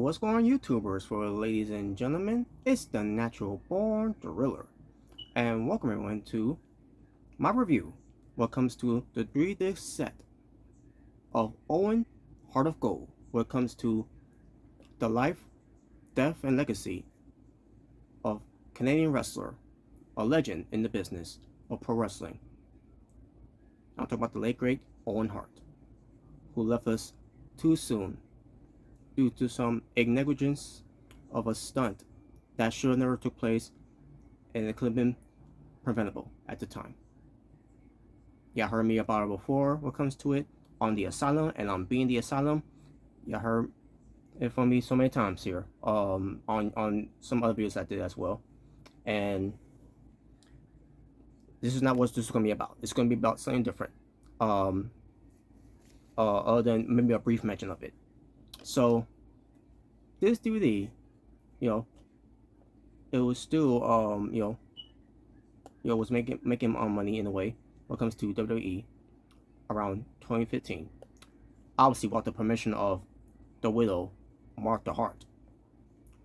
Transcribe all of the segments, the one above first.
What's going on, YouTubers? For ladies and gentlemen, it's the Natural Born Thriller, and welcome everyone to my review when it comes to the 3-disc set of Owen, Heart of Gold, when it comes to the life, death, and legacy of Canadian wrestler, a legend in the business of pro wrestling. I'm talking about the late great Owen Hart, who left us too soon due to some negligence of a stunt that should have never took place, and it could have been preventable at the time. You heard me about it before when it comes to it on the asylum and on being the asylum. You heard it from me so many times here on some other videos I did as well. And this is not what this is going to be about. It's going to be about something different, other than maybe a brief mention of it. So this DVD, it was still was making money in a way when it comes to WWE around 2015. Obviously, with the permission of the widow Martha Hart,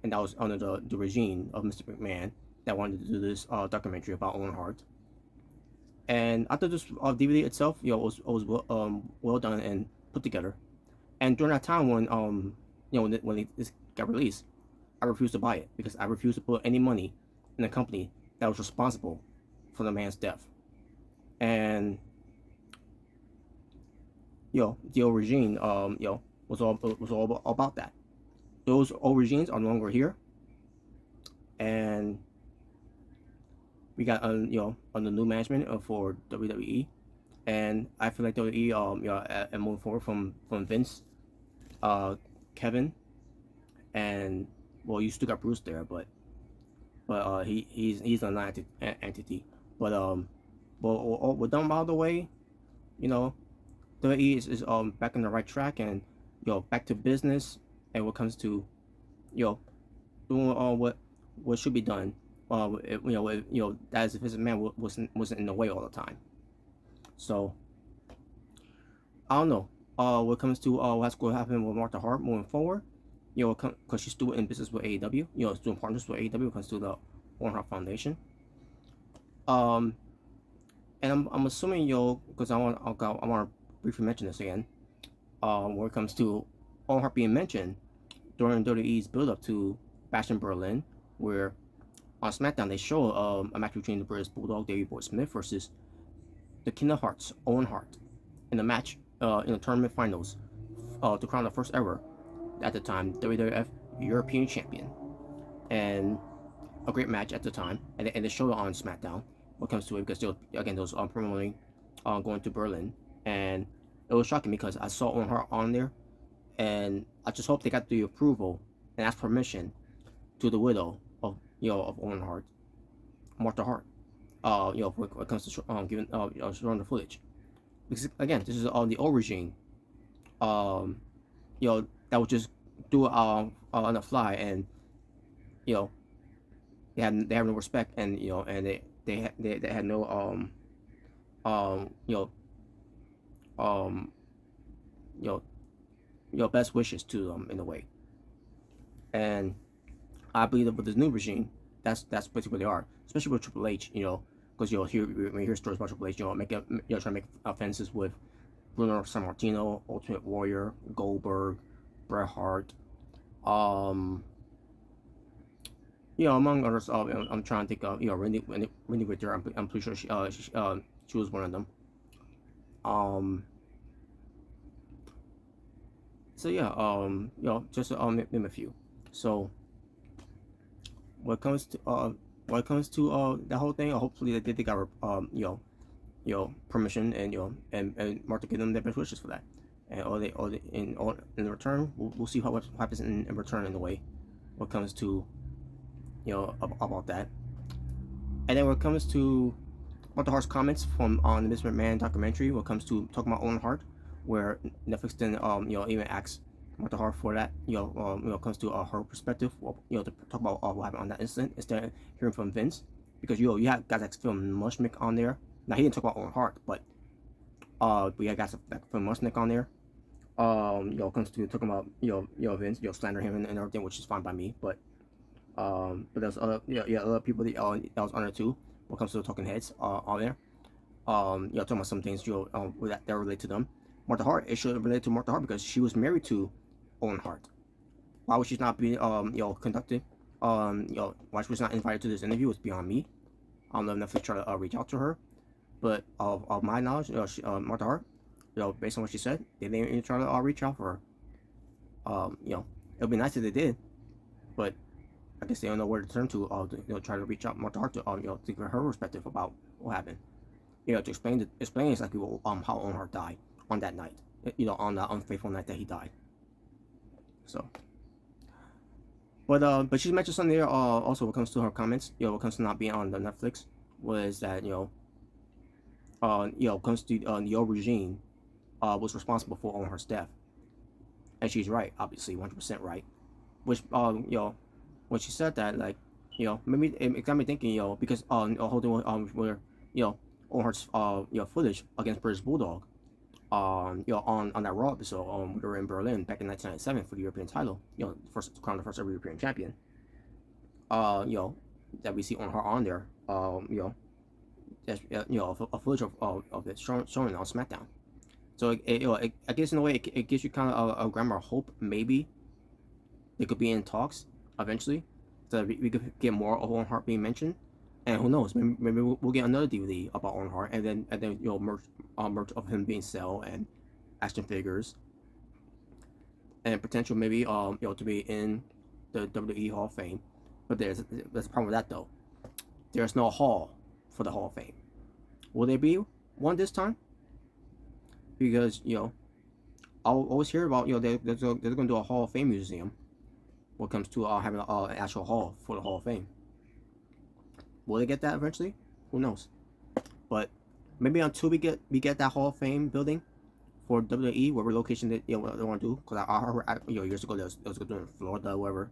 and that was under the regime of Mr. McMahon that wanted to do this documentary about Owen Hart. And after this DVD itself, was well done and put together. And during that time when when this got released, I refused to buy it because I refused to put any money in a company that was responsible for the man's death. And the old regime was all about that. Those old regimes are no longer here, and we got under new management for WWE. And I feel like WWE and moving forward from Vince, Kevin, and well, you still got Bruce there, but he's an entity. But we're done out of the way. WWE is back on the right track, and back to business. And when it comes to doing what should be done, as if his man wasn't in the way all the time. So I don't know. When it comes to what's going to happen with Martha Hart moving forward, because she's still in business with AEW, doing partners with AEW when it comes to the Owen Hart Foundation. And I'm assuming because I want to briefly mention this again. When it comes to Owen Hart being mentioned during WWE's build up to Bash in Berlin, where on SmackDown they show a match between the British Bulldog Davey Boy Smith versus the King of Hearts, Owen Hart, in the match in the tournament finals to crown the first ever, at the time, WWF European Champion. and a great match at the time, and they showed it on SmackDown. What comes to it, because again those promoting going to Berlin, and it was shocking because I saw Owen Hart on there, and I just hope they got the approval and asked permission to the widow of of Owen Hart, Martha Hart. When it comes to giving showing the footage, because again this is the old regime, um, that would just do it on the fly, and you know they have no respect, and they had no um you know um you know best wishes to them in a way. And I believe that with this new regime, that's basically what they are, especially with Triple H. Because when you hear stories about Triple H, trying to make offenses with Bruno Sammartino, Ultimate Warrior, Goldberg, Bret Hart, um, among others. I'm trying to think of Randy Ritter. I'm pretty sure she was one of them. Um, so yeah, just name a few. So when it comes to that whole thing, hopefully they got permission, and and Martha give them their best wishes for that, and in return we'll see what happens in return in a way. What comes to about that, and then when it comes to Martha Hart's comments from on the Miss McMahon documentary, when it comes to talking about Owen Hart, where Netflix then even asks Martha Hart for that, comes to her perspective, to talk about what happened on that incident instead of hearing from Vince, because you have guys like Phil Mushnick on there. Now he didn't talk about Owen Hart, but we had guys like Phil Mushnick on there. Comes to talking about Vince, slander him and everything, which is fine by me, but there's other other people that was on there too. When it comes to the talking heads on there, talking about some things that relate to them. Martha Hart, it should relate to Martha Hart because she was married to Owen Hart. Why would she not be conducted? Why she was not invited to this interview is beyond me. I don't know if Netflix tried to reach out to her, but of my knowledge, Martha Hart, based on what she said, they didn't even try to reach out for her. It'd be nice if they did, but I guess they don't know where to turn to. Try to reach out Martha Hart to to give her perspective about what happened. To explain exactly how Owen Hart died on that night. On that unfaithful night that he died. So, but she mentioned something there. Also, when it comes to her comments, when it comes to not being on the Netflix, was that comes to the old regime, was responsible for Owen Hart's death, and she's right, obviously, 100% right. Which when she said that, like, maybe it got me thinking, because the whole thing where Owen Hart's footage against British Bulldog, on that Raw episode, we were in Berlin back in 1997 for the European title, first crown the first ever European champion. That we see Owen Hart on there, that's a footage of it showing on SmackDown. So I guess in a way it gives you kind of a glimmer of hope. Maybe they could be in talks eventually, so we could get more of Owen Hart being mentioned. And who knows? Maybe we'll get another DVD about Owen Hart, and then merch of him being sell and action figures, and potential maybe to be in the WWE Hall of Fame. But there's a problem with that though. There's no hall for the Hall of Fame. Will there be one this time? Because I always hear about they're going to do a Hall of Fame museum. When it comes to having an actual hall for the Hall of Fame. Will they get that eventually? Who knows? But maybe until we get that Hall of Fame building for WWE, whatever location that they want to do, because I heard years ago it was going to do in Florida, or whatever.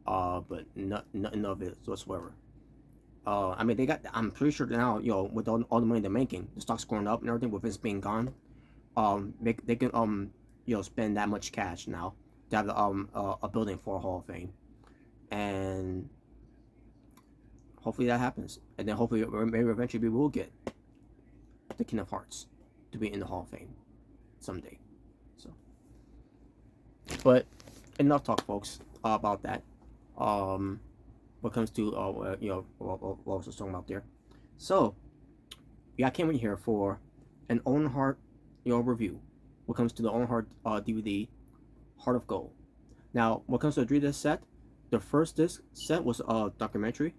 But nothing of it whatsoever. I mean, I'm pretty sure now, with all the money they're making, the stock's going up and everything, with Vince being gone, they can spend that much cash now to have a building for a Hall of Fame, and hopefully that happens, and then hopefully maybe eventually we will get the King of Hearts to be in the Hall of Fame someday. So, but enough talk, folks, about that. What comes to what I was just talking about there. So, I came in here for an Owen Hart review. What comes to the Owen Hart DVD, Hart of Gold. Now, when it comes to the 3-disc set, the first disc set was a documentary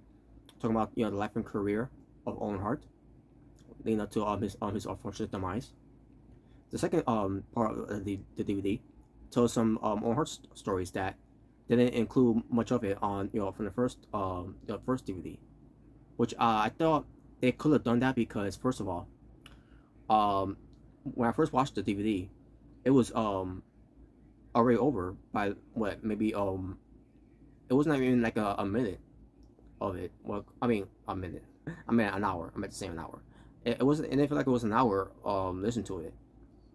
talking about the life and career of Owen Hart, leading up to his unfortunate demise. The second part of the DVD tells some Owen Hart stories that didn't include much of it on from the first DVD, which I thought they could have done that because first of all, um, when I first watched the DVD, it was already over by what maybe it wasn't even like a minute of it. Well, I mean a minute. I mean an hour. I meant to say an hour. It wasn't. It didn't feel like it was an hour. Listen to it.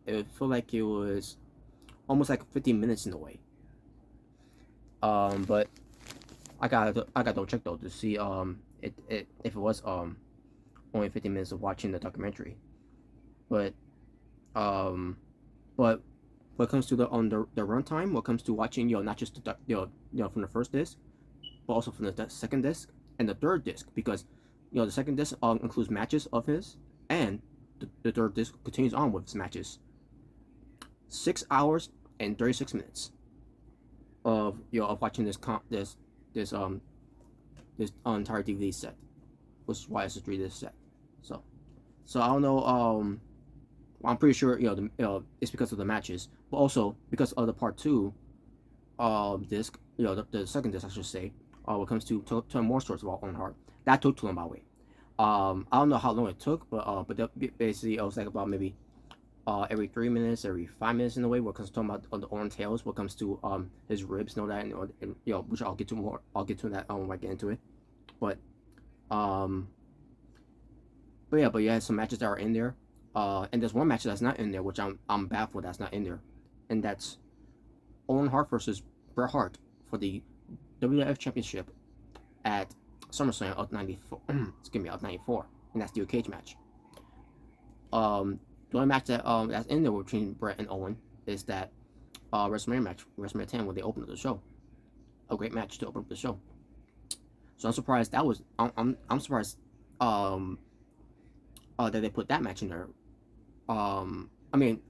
It felt like it was almost like 15 minutes in a way. But I got to double check though to see if it was only 15 minutes of watching the documentary. But um but when it comes to the runtime, when it comes to watching not just the from the first disc, but also from the second disc and the third disc, because the second disc includes matches of his, and the third disc continues on with his matches. 6 hours and 36 minutes of of watching this entire DVD set, which is why it's a 3 disc set. So I don't know. I'm pretty sure it's because of the matches, but also because of the part two disc. The second disc I should say. When it comes to telling more stories about Owen Hart, that took too long by the way. I don't know how long it took, but basically it was like about maybe every 3 minutes, every 5 minutes in a way. What comes to talking about the Owen tails, what comes to his ribs and all that, and which I'll get to more. I'll get to that when I get into it. But um, but yeah, some matches that are in there. And there's one match that's not in there, which I'm baffled that's not in there, and that's Owen Hart versus Bret Hart for the WWF Championship at SummerSlam of '94. Excuse me, of '94, and that's the cage match. The only match that's in there between Bret and Owen is that WrestleMania match, WrestleMania 10, when they opened up the show. A great match to open up the show. So I'm surprised that was I'm surprised that they put that match in there. I mean,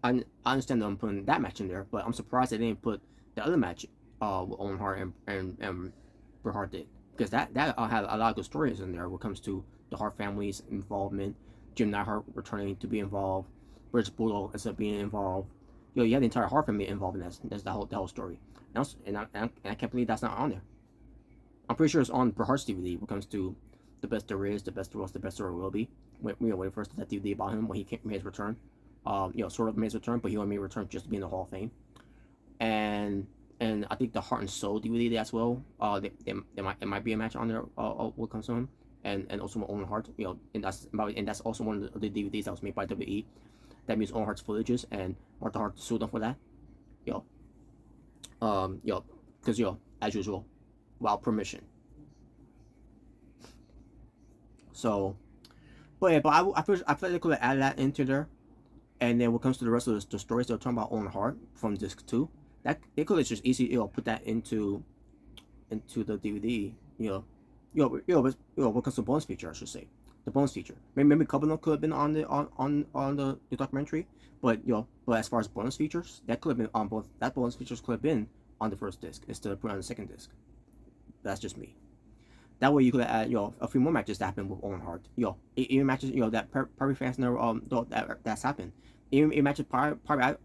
I understand them putting that match in there, but I'm surprised they didn't put the other match with Owen Hart and Bret Hart did, because that had a lot of good stories in there when it comes to the Hart family's involvement, Jim Neidhart returning to be involved, British Bulldog instead of being involved. You have the entire Hart family involved in that. That's the whole story. And I can't believe that's not on there. I'm pretty sure it's on Bret Hart's DVD when it comes to the best there is, the best there was, the best there will be. When he first did that DVD about him when he made his return, sort of made his return, but he only made a return just to be in the Hall of Fame. And I think the Heart and Soul DVD as well. It might be a match on there. What comes to him, and also Owen Hart. And that's also one of the DVDs that was made by WWE. That means Owen Hart's footages, and Martha Hart sued them for that. Because as usual, without permission. So, but I feel like they could have added that into there. And then when it comes to the rest of the stories they're talking about Owen Hart from disc 2, that they could have just easily put that into the DVD. What comes to bonus feature, I should say, the bonus feature. Maybe a couple of them could have been on the documentary, but as far as bonus features, that could have been on both. That bonus features could have been on the first disc instead of put on the second disc. That's just me. That way you could add a few more matches that happened with Owen Hart. Even matches that probably fans never that's happened. Even matches probably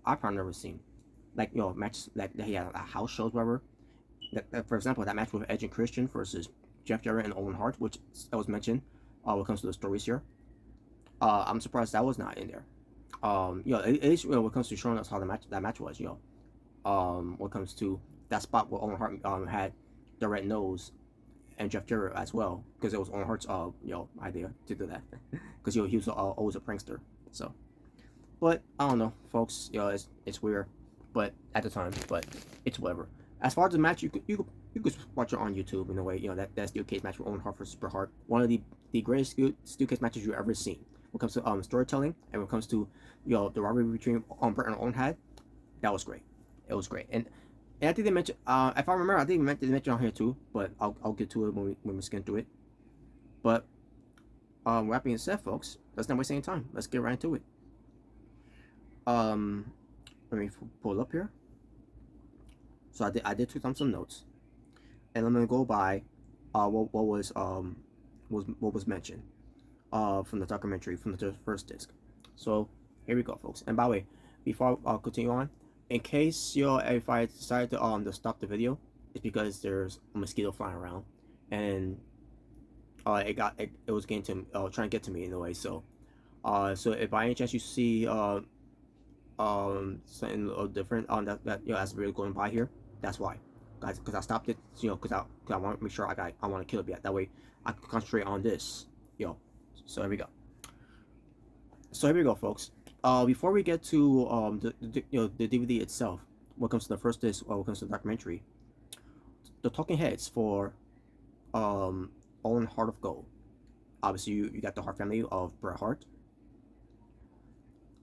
I've probably never seen, like matches that he had house shows, whatever. For example, that match with Edge and Christian versus Jeff Jarrett and Owen Hart, which that was mentioned. When it comes to the stories here, I'm surprised that was not in there. At least when it comes to showing us how that match was. When it comes to that spot where Owen Hart had the red nose, and Jeff Jarrett as well, because it was Owen Hart's idea to do that, because he was always a prankster. So, but I don't know, folks. It's weird, but at the time, but it's whatever. As far as the match, you could watch it on YouTube in a way. That steel cage match with Owen Hart versus Bret Hart, one of the greatest steel cage matches you've ever seen. When it comes to storytelling, and when it comes to the rivalry between Bret and Owen had, that was great. It was great, and I think they mentioned, if I remember, I think they mentioned on here too, but I'll get to it when we scan through it. But with that being said, folks, let's not waste any time. Let's get right into it. Let me pull it up here. So I did take down some notes. and I'm gonna go by what was mentioned from the documentary from the first disc. So here we go, folks. And by the way, before I continue on, in case if I decided to stop the video, it's because there's a mosquito flying around, and it was getting to trying to get to me in a way. So so if by any chance you see something a little different on that as the video going by here, that's why, guys, because I stopped it, because I want to make sure I want to kill it yet. That way I can concentrate on this, So here we go. So here we go, folks. Before we get to the DVD itself, what comes to the first disc, or what comes to the documentary, the talking heads for Owen Hart of Gold. Obviously, you got the Hart family of Bret Hart,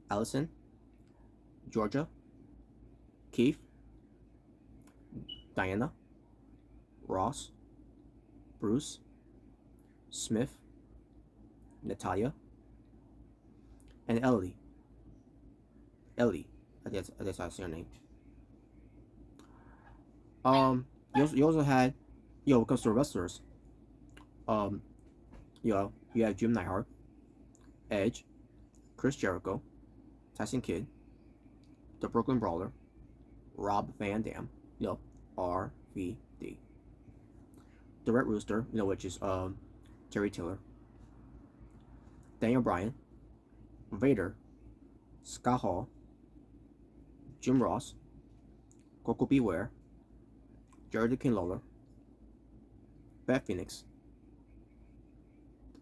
Allison, Georgia, Keith, Diana, Ross, Bruce, Smith, Natalia, and Ellie. I guess that's her name. You also had, when it comes to wrestlers, you have Jim Neidhart, Edge, Chris Jericho, Tyson Kidd, the Brooklyn Brawler, Rob Van Dam, RVD, the Red Rooster, which is Terry Tiller, Daniel Bryan, Vader, Scott Hall, Jim Ross, Coco Beware, Jerry the King Lawler, Beth Phoenix,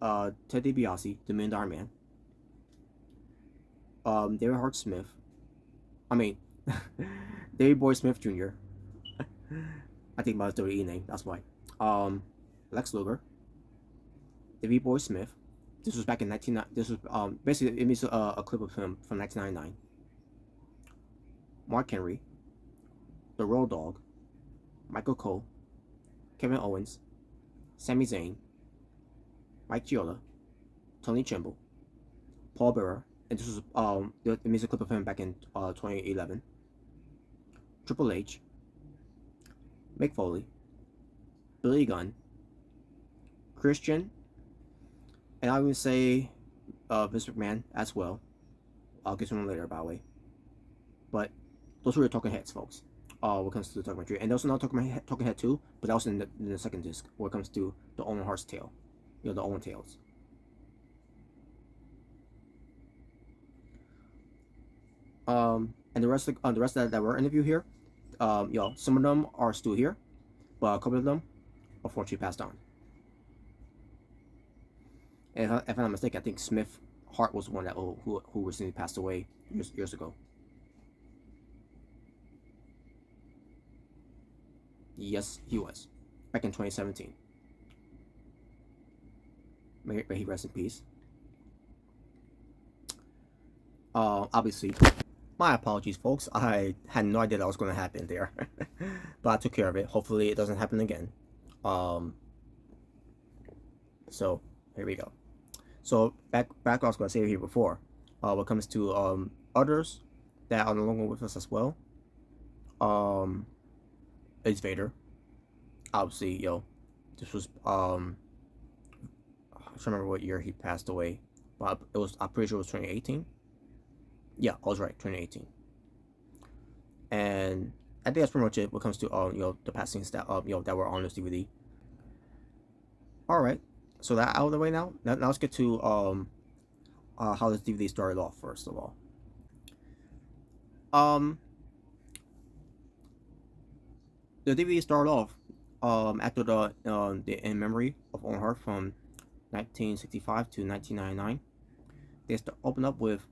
Ted DiBiase, the Million Dollar Man, David Hart Smith, Davey Boy Smith Jr. I think about his WWE name, that's why. Lex Luger, Davey Boy Smith. This was back in This was basically it means a clip of him from 1999. Mark Henry, the Road Dogg, Michael Cole, Kevin Owens, Sami Zayn, Mike Chioda, Tony Chimble, Paul Bearer, and this was it means a clip of him back in 2011. Triple H, Mick Foley, Billy Gunn, Christian, and I would say Vince McMahon as well. I'll get to him later, by the way. But those were the talking heads, folks. When it comes to the documentary, and there's another talking head too, but that was in the second disc. When it comes to the Owen Hart's tale, the Owen tales. And the rest that were interviewed here, some of them are still here, but a couple of them unfortunately passed on. And if I'm not mistaken, I think Smith Hart was the one that who recently passed away years ago. Yes, he was back in 2017. May he rest in peace. Obviously, my apologies, folks. I had no idea that was going to happen there, but I took care of it. Hopefully, it doesn't happen again. So here we go. So back I was going to say here before. When it comes to others that are no longer with us as well. It's Vader. Obviously, this was I'm trying to remember what year he passed away, but I'm pretty sure it was 2018. Yeah, I was right, 2018. And I think that's pretty much it when it comes to the passings that that were on this DVD. All right, so that out of the way now. Now let's get to how this DVD started off. First of all, the DVD started off after the In Memory of Owen Hart from 1965 to 1999. They opened up with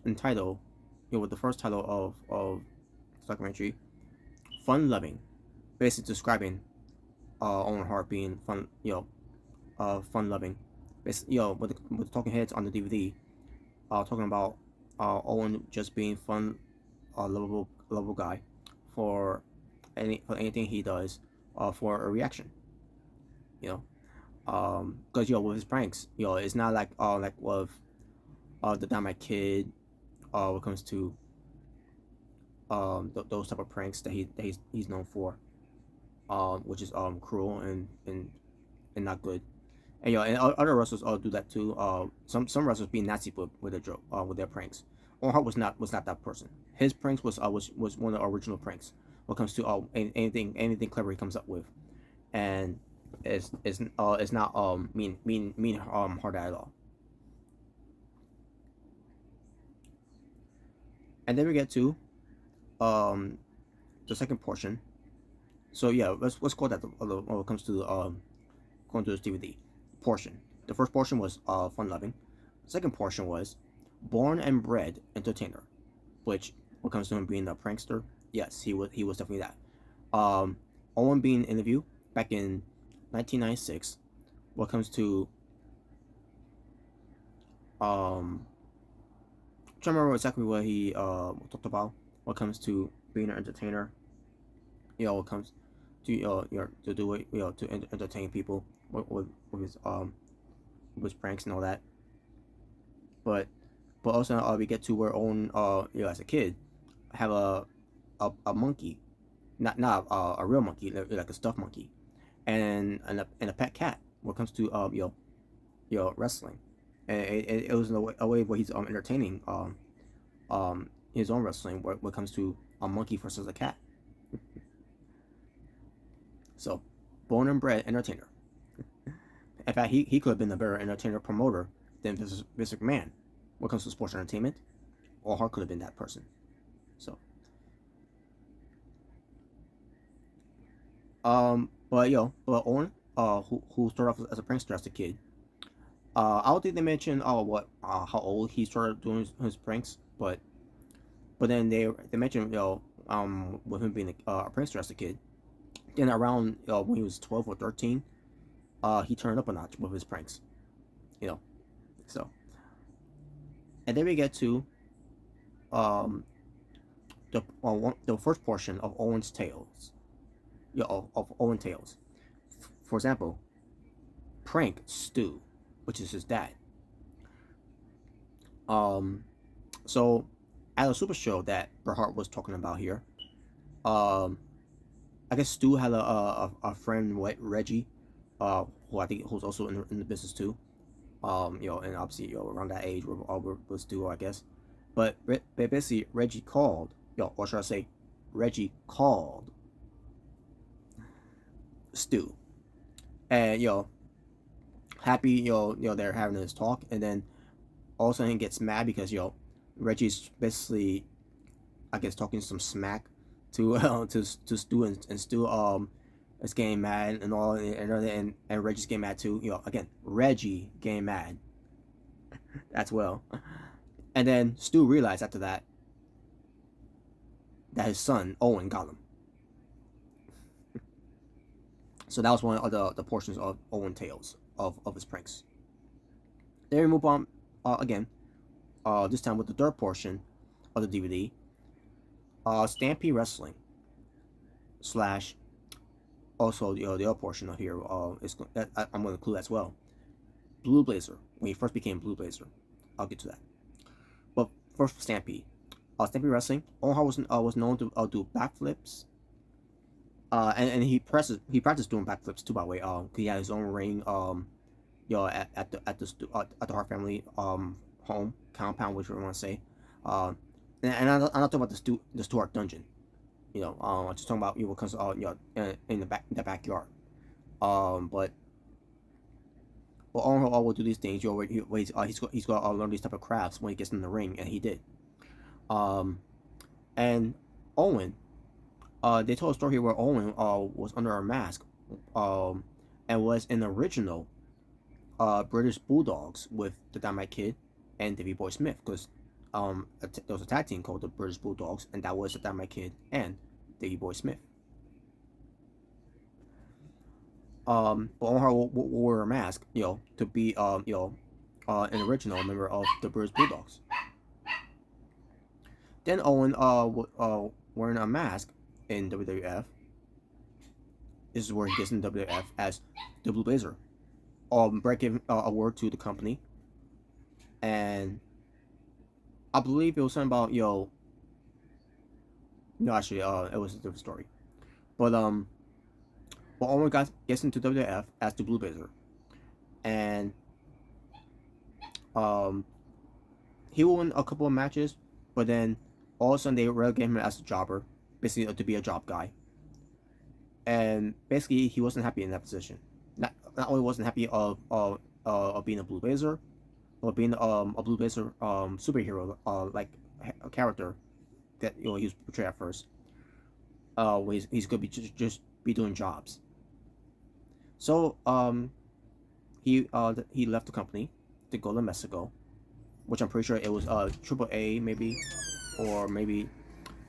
entitled, with the first title of the documentary, Fun Loving, basically describing Owen Hart being fun loving. With the talking heads on the DVD, talking about Owen just being fun, lovable guy for anything he does, for a reaction. Because with his pranks, it's not like with the Dynamite Kid, when it comes to those type of pranks that he's known for, which is cruel and not good. And and other wrestlers do that too. Some wrestlers being nasty with their joke, with their pranks. Owen Hart was not that person. His pranks was one of the original pranks. When it comes to anything clever he comes up with, and it's not mean hard at all. And then we get to the second portion. So yeah, let's call that when it comes to going to this DVD portion. The first portion was fun loving. The second portion was born and bred entertainer, which when it comes to him being a prankster, yes, he was definitely that. Owen being interviewed back in 1996. When it comes to I'm trying to remember exactly what he talked about. When it comes to being an entertainer, when it comes to to do it, to entertain people with his pranks and all that. But also we get to where Owen as a kid have a monkey, not a real monkey, like a stuffed monkey, and a pet cat. When it comes to wrestling, and it was a way where he's entertaining his own wrestling when it comes to a monkey versus a cat. So, born and bred entertainer. In fact, he could have been a better entertainer promoter than Vince McMahon when it comes to sports entertainment. Or Hart could have been that person. So, but Owen, who started off as a prankster as a kid. I don't think they mentioned how old he started doing his pranks, but then they mentioned with him being a prankster as a kid. Then around when he was 12 or 13, he turned up a notch with his pranks, so. And then we get to the first portion of Owen's tales, of Owen tales. For example, prank Stu, which is his dad. So at a super show that Bret Hart was talking about here, I guess Stu had a friend, Reggie, who I think who's also in the business too. And obviously, around that age, we're Stu, I guess. But basically, Reggie called, or should I say, Reggie called Stu, and happy, they're having this talk, and then all of a sudden he gets mad because Reggie's basically, I guess, talking some smack to to Stu, and Stu is getting mad and all, and Reggie's getting mad too. Again, Reggie getting mad as well. And then Stu realized after that his son Owen got him. So that was one of the portions of Owen tales of his pranks. Then we move on again. This time with the third portion of the DVD. Stampede Wrestling / also the other portion of here is I'm going to include as well. Blue Blazer, when he first became Blue Blazer. I'll get to that. But first, Stampede. Stampede Wrestling. Owen Hart was known to do backflips. And he practiced doing backflips too, by the way. He had his own ring. At the Hart family home compound, which we want to say. And I'm not talking about the Stu Hart dungeon. I'm just talking about because in the backyard. But Owen Hart will do these things. He's got to learn these type of crafts when he gets in the ring, and he did. And Owen, they told a story here where Owen was under a mask, and was in the original British Bulldogs with the Dynamite Kid and Davey Boy Smith, because there was a tag team called the British Bulldogs, and that was the Dynamite Kid and Davey Boy Smith. But Owen Hart will wear a mask, to be an original member of the British Bulldogs. Then Owen wearing a mask in WWF. This is where he gets in WWF as the Blue Blazer. Brett gave a word to the company, and I believe it was something about No, actually, it was a different story. But well, Owen gets into WWF as the Blue Blazer, and um, he won a couple of matches, but then all of a sudden they relegate him as a jobber, basically to be a job guy, and basically he wasn't happy in that position. Not only wasn't happy of being a Blue Blazer, but being a Blue Blazer superhero like a character that he was portrayed at first. He's gonna be just be doing jobs. So he left the company to go to Mexico, which I'm pretty sure it was Triple A maybe, or maybe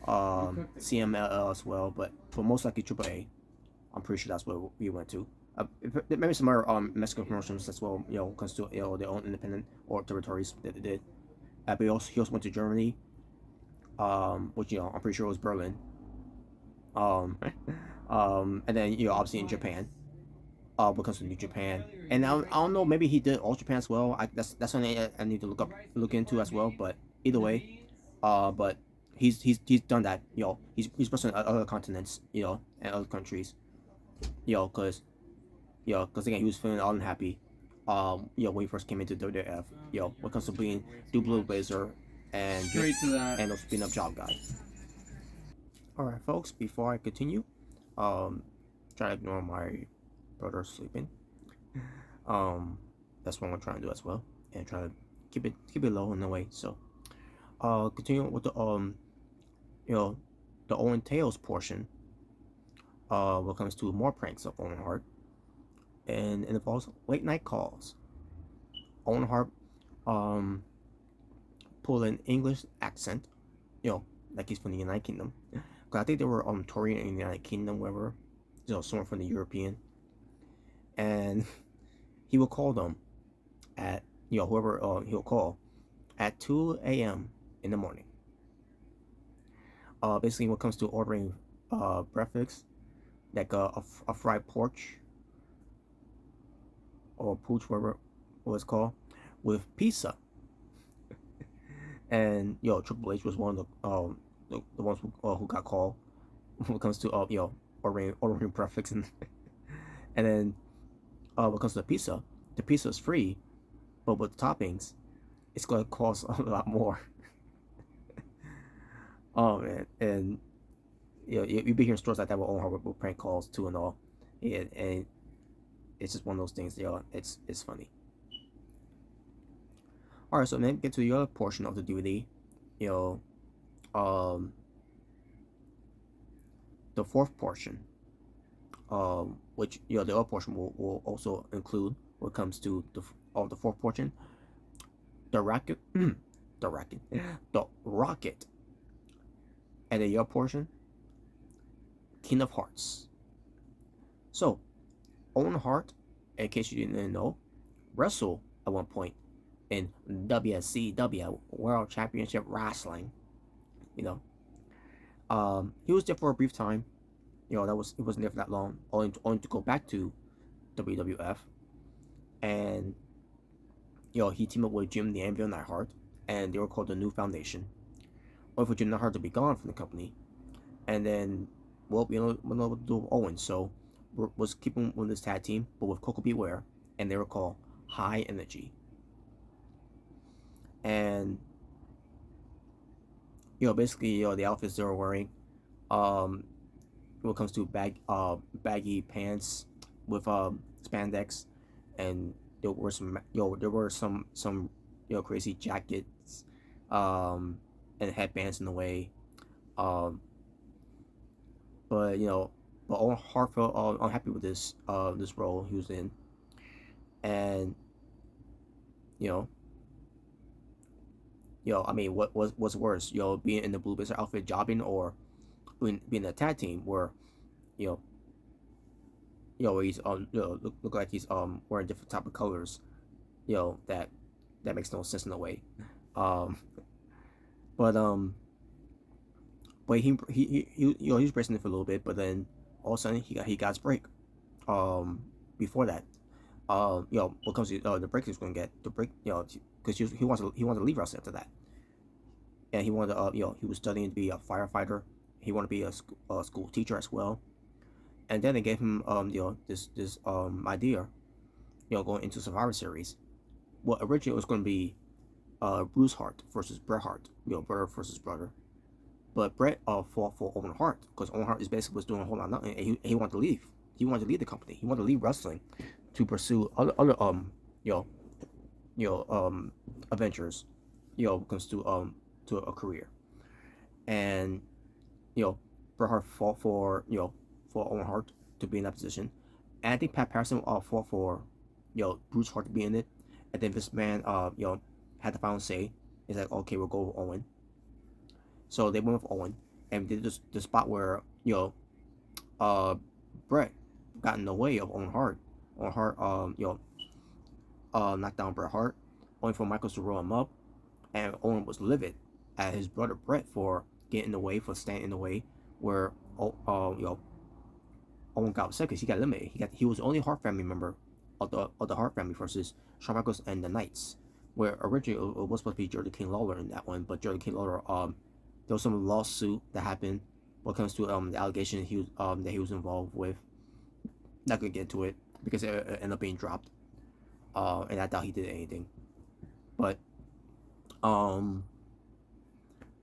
CMLL as well, but most likely Triple A. I'm pretty sure that's where we went to. Maybe some other Mexican promotions as well. Comes to their own independent or territories that they did. But he also went to Germany, which I'm pretty sure was Berlin. Um, and then obviously in Japan. When it comes to New Japan, and I don't know, maybe he did All Japan as well. That's something I need to look into as well. But either way, but he's done that. He's represented other continents, and other countries, because again he was feeling unhappy, when he first came into WWF, when it comes to being Blue Blazer and also being a job guy. All right, folks. Before I continue, try to ignore my brother sleeping. That's what I'm trying to do as well, and try to keep it low in a way. So, continuing with the Owen Tails portion. When it comes to more pranks of Owen Hart, and it involves late night calls. Owen Hart, pulled an English accent, like he's from the United Kingdom. Cause I think they were touring in the United Kingdom, wherever, someone from the European, and he will call them at whoever he'll call at 2 a.m. in the morning. Basically, when it comes to ordering breakfast, like a fried porch or pooch, whatever what it's called, with pizza. And Triple H was one of the ones who got called when it comes to ordering breakfast, and then when it comes to the pizza is free, but with the toppings, it's gonna cost a lot more. Oh man, and you be hearing stories like that with Owen Hart with prank calls too and all, and it's just one of those things. It's funny. All right, so then get to the other portion of the DVD. Um, the fourth portion, which the other portion will also include when it comes to the fourth portion, the rocket, the rocket, and the other portion, King of Hearts. So, Owen Hart, in case you didn't know, wrestled at one point in WCW World Championship Wrestling. He was there for a brief time. He wasn't there for that long. Only to go back to WWF, and he teamed up with Jim the Anvil Neidhart, and they were called the New Foundation. Only for Jim Neidhart to be gone from the company, and then we know what to do with Owen, so was keeping with this tag team, but with Coco Beware, and they were called High Energy. And basically, the outfits they were wearing, when it comes to baggy pants with spandex, and there were some crazy jackets, and headbands in the way, but but Owen Hart felt unhappy with this role he was in, and I mean, what's worse, being in the Blue Blazer outfit jobbing, or being in a tag team where, you he's look like he's wearing different type of colors, that makes no sense in a way, um, but he was bracing it for a little bit, but then all of a sudden he got his break, before that, what comes to the break he's going to get the break, because he wants to leave wrestling after that, and he wanted to he was studying to be a firefighter he wanted to be a school teacher as well. And then they gave him this idea, going into Survivor Series. Well, originally it was going to be Bruce Hart versus Bret Hart, brother versus brother. But Bret fought for Owen Hart because Owen Hart is basically was doing a whole lot of nothing, and he wanted to leave. He wanted to leave the company. He wanted to leave wrestling to pursue other you adventures, comes to a career. And Bret Hart fought for Owen Hart to be in that position. And I think Pat Patterson fought for Bruce Hart to be in it. And then this man had the final say. He's like, okay, we'll go with Owen. So they went with Owen and did the spot where Bret got in the way of Owen Hart. Owen Hart knocked down Bret Hart, only for Michaels to roll him up, and Owen was livid at his brother Bret for getting in the way, for standing in the way, where Owen got upset because he got eliminated. He was the only Hart family member of the Hart family versus Shawn Michaels and the Knights, where originally it was supposed to be Jordan King Lawler in that one, but Jordan King Lawler there was some lawsuit that happened when it comes to the allegation that he was involved with. Not gonna get into it because it ended up being dropped, and I doubt he did anything. But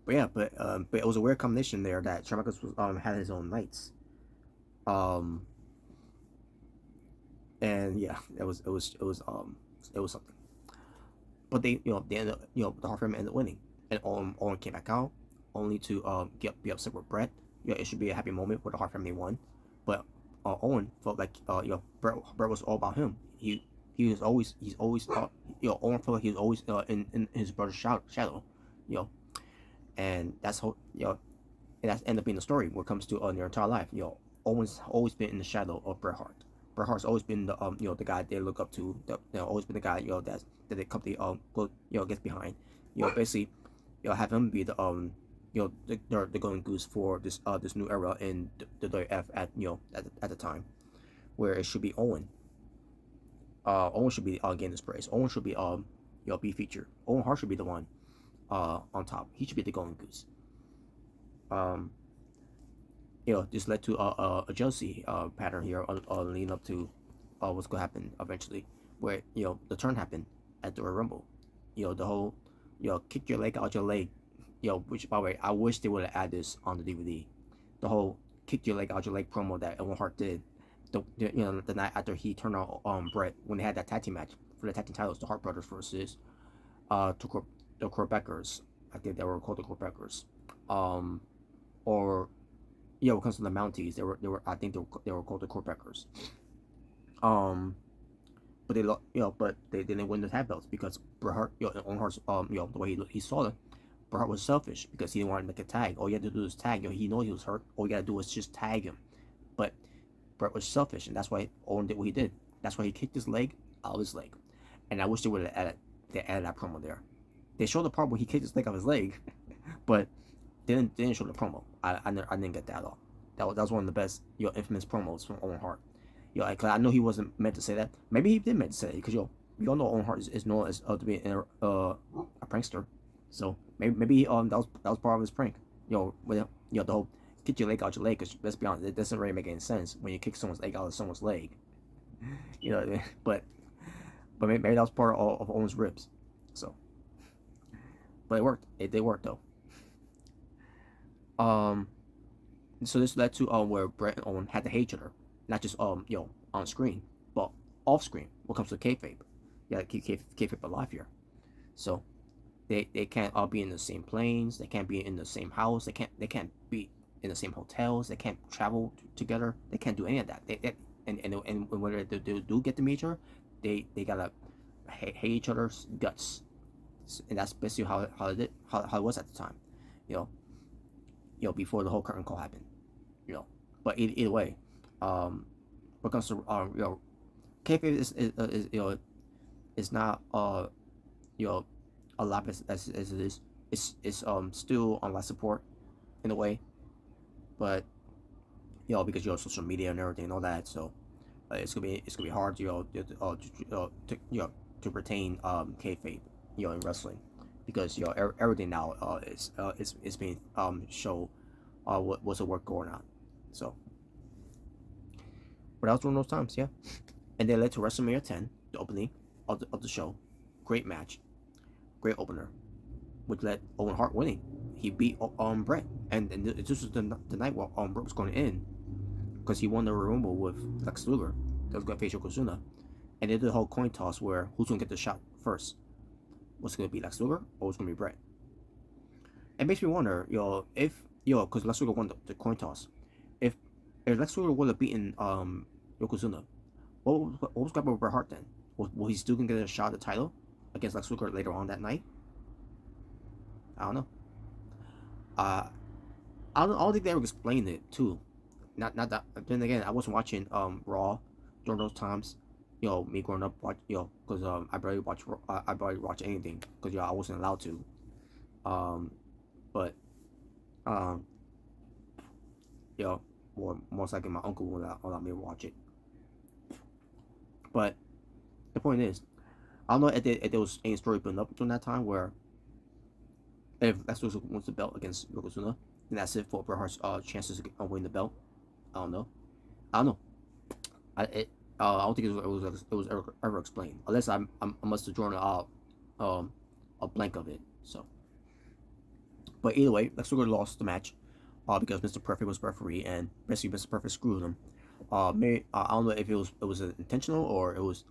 it was a weird combination there that Shawn Michaels was had his own Knights, and yeah, it was something. But they ended up, the Hart family ended up winning, and Owen came back out only to be upset with Bret. It should be a happy moment where the Hart family won, but Owen felt like Bret was all about him. Owen felt like he was always in his brother's shadow, and that's how and that's ended up being the story when it comes to their entire life. Owen's always been in the shadow of Bret Hart. Bret Hart's always been the the guy they look up to. Always been the guy that the company gets behind. Basically, have him be the the golden goose for this new era in the WF at the time, where it should be Owen. Owen should be getting this praise. Owen should be be featured. Owen Hart should be the one on top. He should be the golden goose. This led to a jealousy pattern here leading up to what's going to happen eventually, where the turn happened at the Royal Rumble. The whole kick your leg out your leg, which by the way I wish they would have added this on the DVD. The whole kick your leg out your leg promo that Owen Hart did, the night after he turned on Bret when they had that tag team match for the tag team titles, the Hart brothers versus the Quebecers. I think they were called the Quebecers. Or when it comes to the Mounties, they were I think they were called the Quebecers. But they didn't win the tag belts because Bret Hart, Owen Hart's the way he saw it, Bret Hart was selfish because he didn't want to make a tag. All you had to do is tag. He knew he was hurt. All you gotta do is just tag him. But Bret was selfish, and that's why Owen did what he did. That's why he kicked his leg out of his leg. And I wish they would have added that promo there. They showed the part where he kicked his leg out of his leg, but they didn't show the promo. I didn't get that at all. That was one of the best infamous promos from Owen Hart. Cause I know he wasn't meant to say that. Maybe he did meant to say it because we all know Owen Hart is known as to be a prankster. So maybe that was part of his prank. With the whole kick your leg out your leg. Because let's be honest, it doesn't really make any sense when you kick someone's leg out of someone's leg. But maybe that was part of Owen's ribs. So, but it worked. It worked though. So this led to where Bret and Owen had to hate each other, not just on screen, but off screen. When it comes to kayfabe, keep kayfabe alive here. So they can't all be in the same planes. They can't be in the same house. They can't be in the same hotels. They can't travel together. They can't do any of that. And when they do get to meet each other, they gotta hate each other's guts, and that's basically how it was at the time, before the whole curtain call happened, But either way, when it comes to kayfabe is not a lot as it is. It's still on life support in a way, but because social media and everything and all that, so it's gonna be hard to retain kayfabe in wrestling, because everything now is being shown what was the work going on. So, but that was during those times, yeah. And they led to WrestleMania 10, the opening of the show. Great match, great opener, which led Owen Hart winning. He beat Brett, and this was the night where Brett was going in, because he won the Rumble with Lex Luger. That was going to face Yokozuna, and they did the whole coin toss where who's going to get the shot first. Was it going to be Lex Luger or was it going to be Brett? It makes me wonder, if because Lex Luger won the coin toss. If Lex Luger would have beaten Yokozuna, what was going to happen with Bret Hart then? Will he still going to get a shot at the title against Lex Luger later on that night? I don't know. I don't think they ever explained it too. Not that. Then again, I wasn't watching Raw during those times. Me growing up, because I barely watch anything because I wasn't allowed to. But or most likely my uncle will allow me to watch it. But the point is, I don't know if there was any story built up during that time where if Lex Luger wins the belt against Yokozuna, then that's it for Bret Hart's chances of winning the belt. I don't know. I don't think it was ever explained, unless I must have drawn a blank of it. So, but either way, Lex Luger lost the match because Mr. Perfect was referee, and basically Mr. Perfect screwed him. I don't know if it was intentional or it was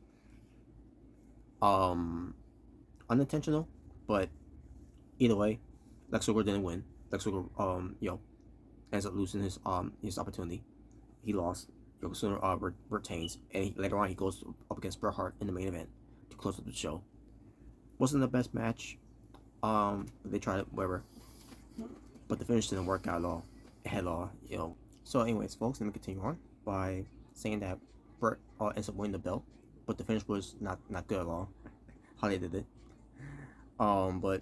unintentional, but either way, Lex Luger didn't win. Lex Luger ends up losing his opportunity. He lost. Yokozuna retains, and later on he goes up against Bret Hart in the main event to close up the show. Wasn't the best match. But they tried it, whatever. But the finish didn't work out at all. At all, So, anyways, folks, let me continue on by saying that Bret ends up winning the belt, but the finish was not good at all. How they did it. But Bret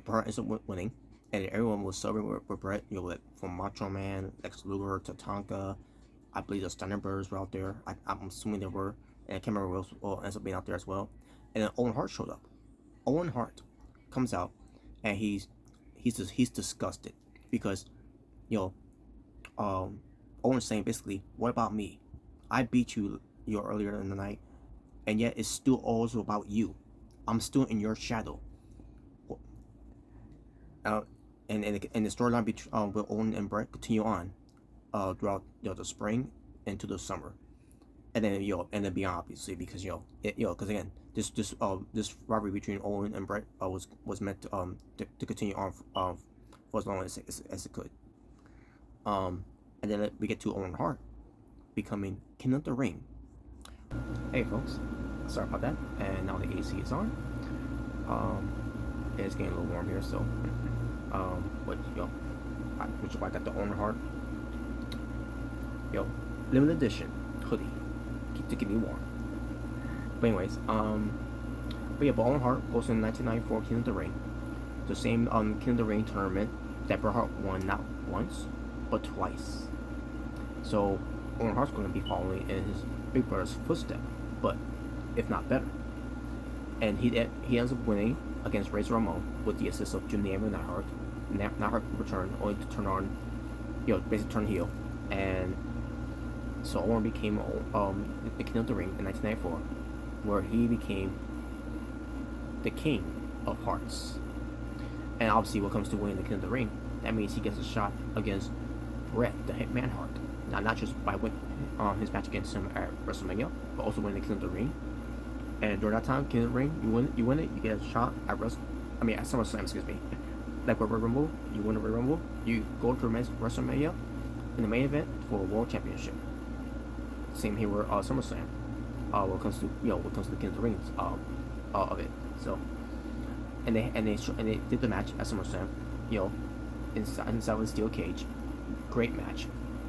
Hart ends up winning, and everyone was celebrating with Bret. From Macho Man, Lex Luger to Tonka. I believe the Steiner Brothers were out there. I'm assuming they were, and I can't remember who else ends up being out there as well. And then Owen Hart showed up. Owen Hart comes out, and he's disgusted because, Owen's saying basically, what about me? I beat you, earlier in the night, and yet it's still also about you. I'm still in your shadow. And the storyline between with Owen and Bret continue on throughout the spring into the summer, and then beyond, obviously, because because again this rivalry between Owen and Bret was meant to continue on for as long as it could. And then we get to Owen Hart becoming King of the Ring. Hey folks, sorry about that. And now the AC is on. It's getting a little warm here, so but I got the Owen Hart limited edition hoodie to keep me warm. But anyways, but Owen Hart goes in 1994 King of the Ring, the same King of the Ring tournament that Bret Hart won not once but twice. So Owen Hart's going to be following in his big brother's footsteps, but if not better. And he ends up winning against Razor Ramon with the assist of Jim the Anvil Neidhart. Neidhart returned only to turn on, basically turn heel, and so Owen became the King of the Ring in 1994, where he became the King of Hearts. And obviously, when it comes to winning the King of the Ring, that means he gets a shot against Bret the Hitman Hart. Now, not just by winning his match against him at WrestleMania, but also winning the King of the Ring. And during that time, King of the Ring, you win it, you get a shot at SummerSlam, excuse me. Like with Royal Rumble, you win the Royal Rumble, you go to WrestleMania in the main event for a World Championship. Same here with SummerSlam. When it comes to the King of the Rings of it. So, and they did the match at SummerSlam, inside of a steel cage. Great match.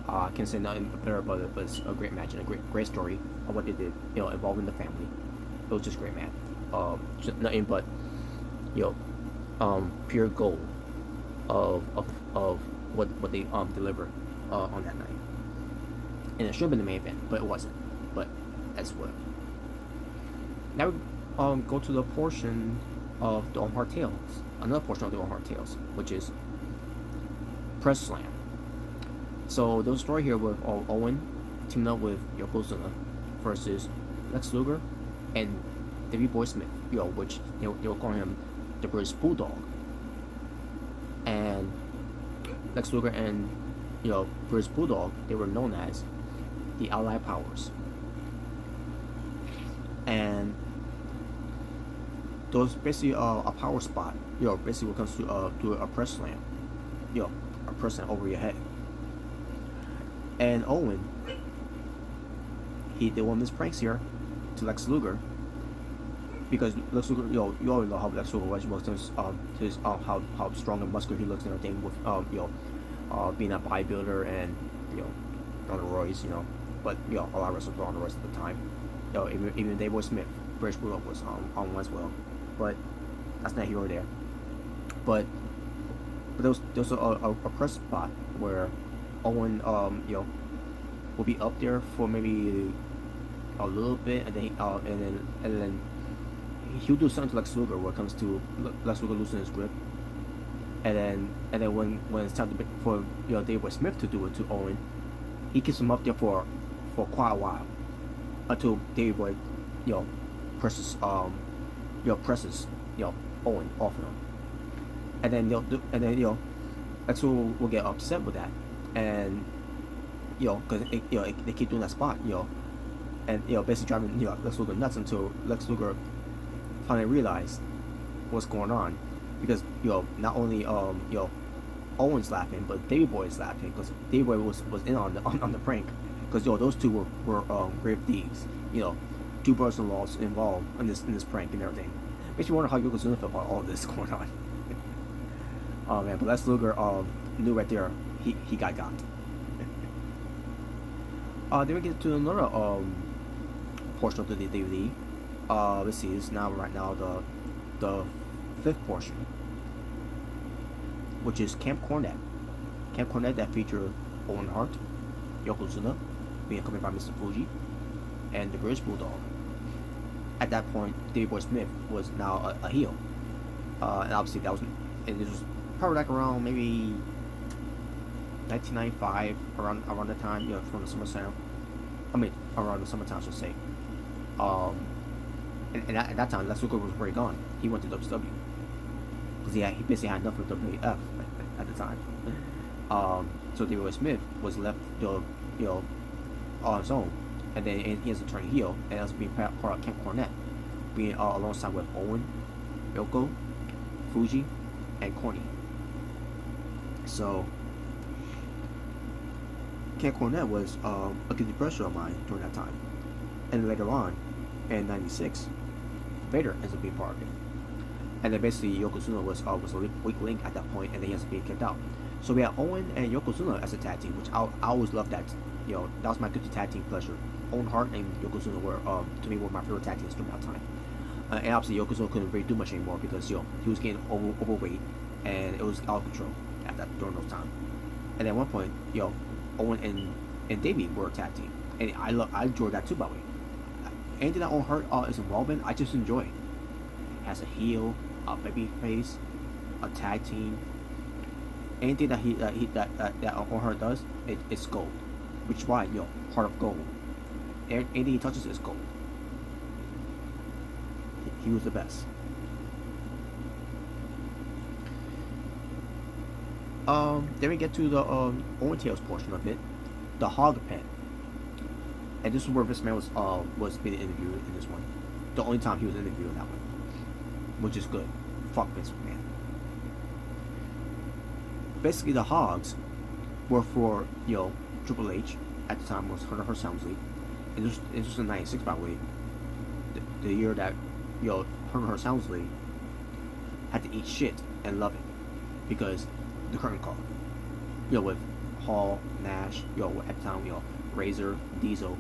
I can't say nothing better about it, but it's a great match and a great story of what they did, involving the family. It was just great, man. Just nothing but, pure gold of what they delivered on that night. And it should have been the main event, but it wasn't. But that's what. Now we go to the portion of the Owen Hart Tales. Another portion of the Owen Hart Tales, which is Press Slam. So there was a story here with Owen teaming up with Yokozuna versus Lex Luger and Davey Boy Smith, which they were calling him the British Bulldog. And Lex Luger and British Bulldog, they were known as the Allied Powers. And there was basically a power spot, basically when it comes to do a press slam, a press slam over your head. And Owen, he did one of his pranks here to Lex Luger, because Lex Luger, you already know how Lex Luger was how strong and muscular he looks and everything with being a bodybuilder and on the roids, but a lot of wrestlers were on the roids at the time. Even Davey Boy Smith, British Bulldog, was on one as well, but that's not here or there. But there was a press spot where Owen will be up there for maybe a little bit, and then he'll do something to Lex Luger when it comes to Lex Luger losing his grip, and then when it's time for Davey Boy Smith to do it to Owen, he keeps him up there for quite a while until Davey Boy presses Owen off of him, and then Lex Luger will get upset with that, and because they keep doing that spot, and basically driving Lex Luger nuts until Lex Luger finally realized what's going on, because not only Owen's laughing, but Davey Boy is laughing, because Davey Boy was in on the prank, because those two were grave thieves, two brothers-in-laws involved in this prank and everything. Makes me wonder how Yokozuna felt about all this going on. Oh man, but Lex Luger knew right there he got. Then we get to another portion of the DVD. Let's see, it's right now the fifth portion, which is Camp Cornette. Camp Cornette, that featured Owen Hart, Yokozuna, being accompanied by Mr. Fuji, and the British Bulldog. At that point, Davey Boy Smith was now a heel, and obviously this was probably like around maybe 1995, around the time, from the SummerSlam. Around the summertime, I should say. And at that time, Lex Luger was already gone. He went to WWE because he basically had enough of WWF at the time. So Davey Boy Smith was left, on his own, and then he has to turn heel, and that's being part of Camp Cornette, being alongside with Owen, Yoko, Fuji, and Corny. So Camp Cornette was a guilty pleasure of mine during that time, and later on, in '96, Vader ends up being part of it, and then basically Yokozuna was a weak link at that point, and then he has to be kicked out. So we had Owen and Yokozuna as a tag team, which I always loved that. That was my guilty tag team pleasure. Owen Hart and Yokozuna were to me were my favorite tag teams during that time. And obviously Yokozuna couldn't really do much anymore because he was getting overweight, and it was out of control during those times. And at one point, Owen and Davey were a tag team, and I enjoyed that too. By the way, anything that Owen Hart is involved in, I just enjoy. It has a heel, a baby face, a tag team. Anything that Owen Hart does, it's gold. Which is why Hart of Gold. Anything he touches is gold. He was the best. Then we get to the Owen Tales portion of it, the Hog Pen, and this is where Vince McMahon was being interviewed in this one. The only time he was interviewed in that one, which is good. Fuck Vince McMahon. Basically, the Hogs were for Triple H at the time was Hunter Hearst Helmsley, and this was in '96, by the way, the year that Hunter Hearst Helmsley had to eat shit and love it because the curtain call, with Hall, Nash, at the time, Razor, Diesel,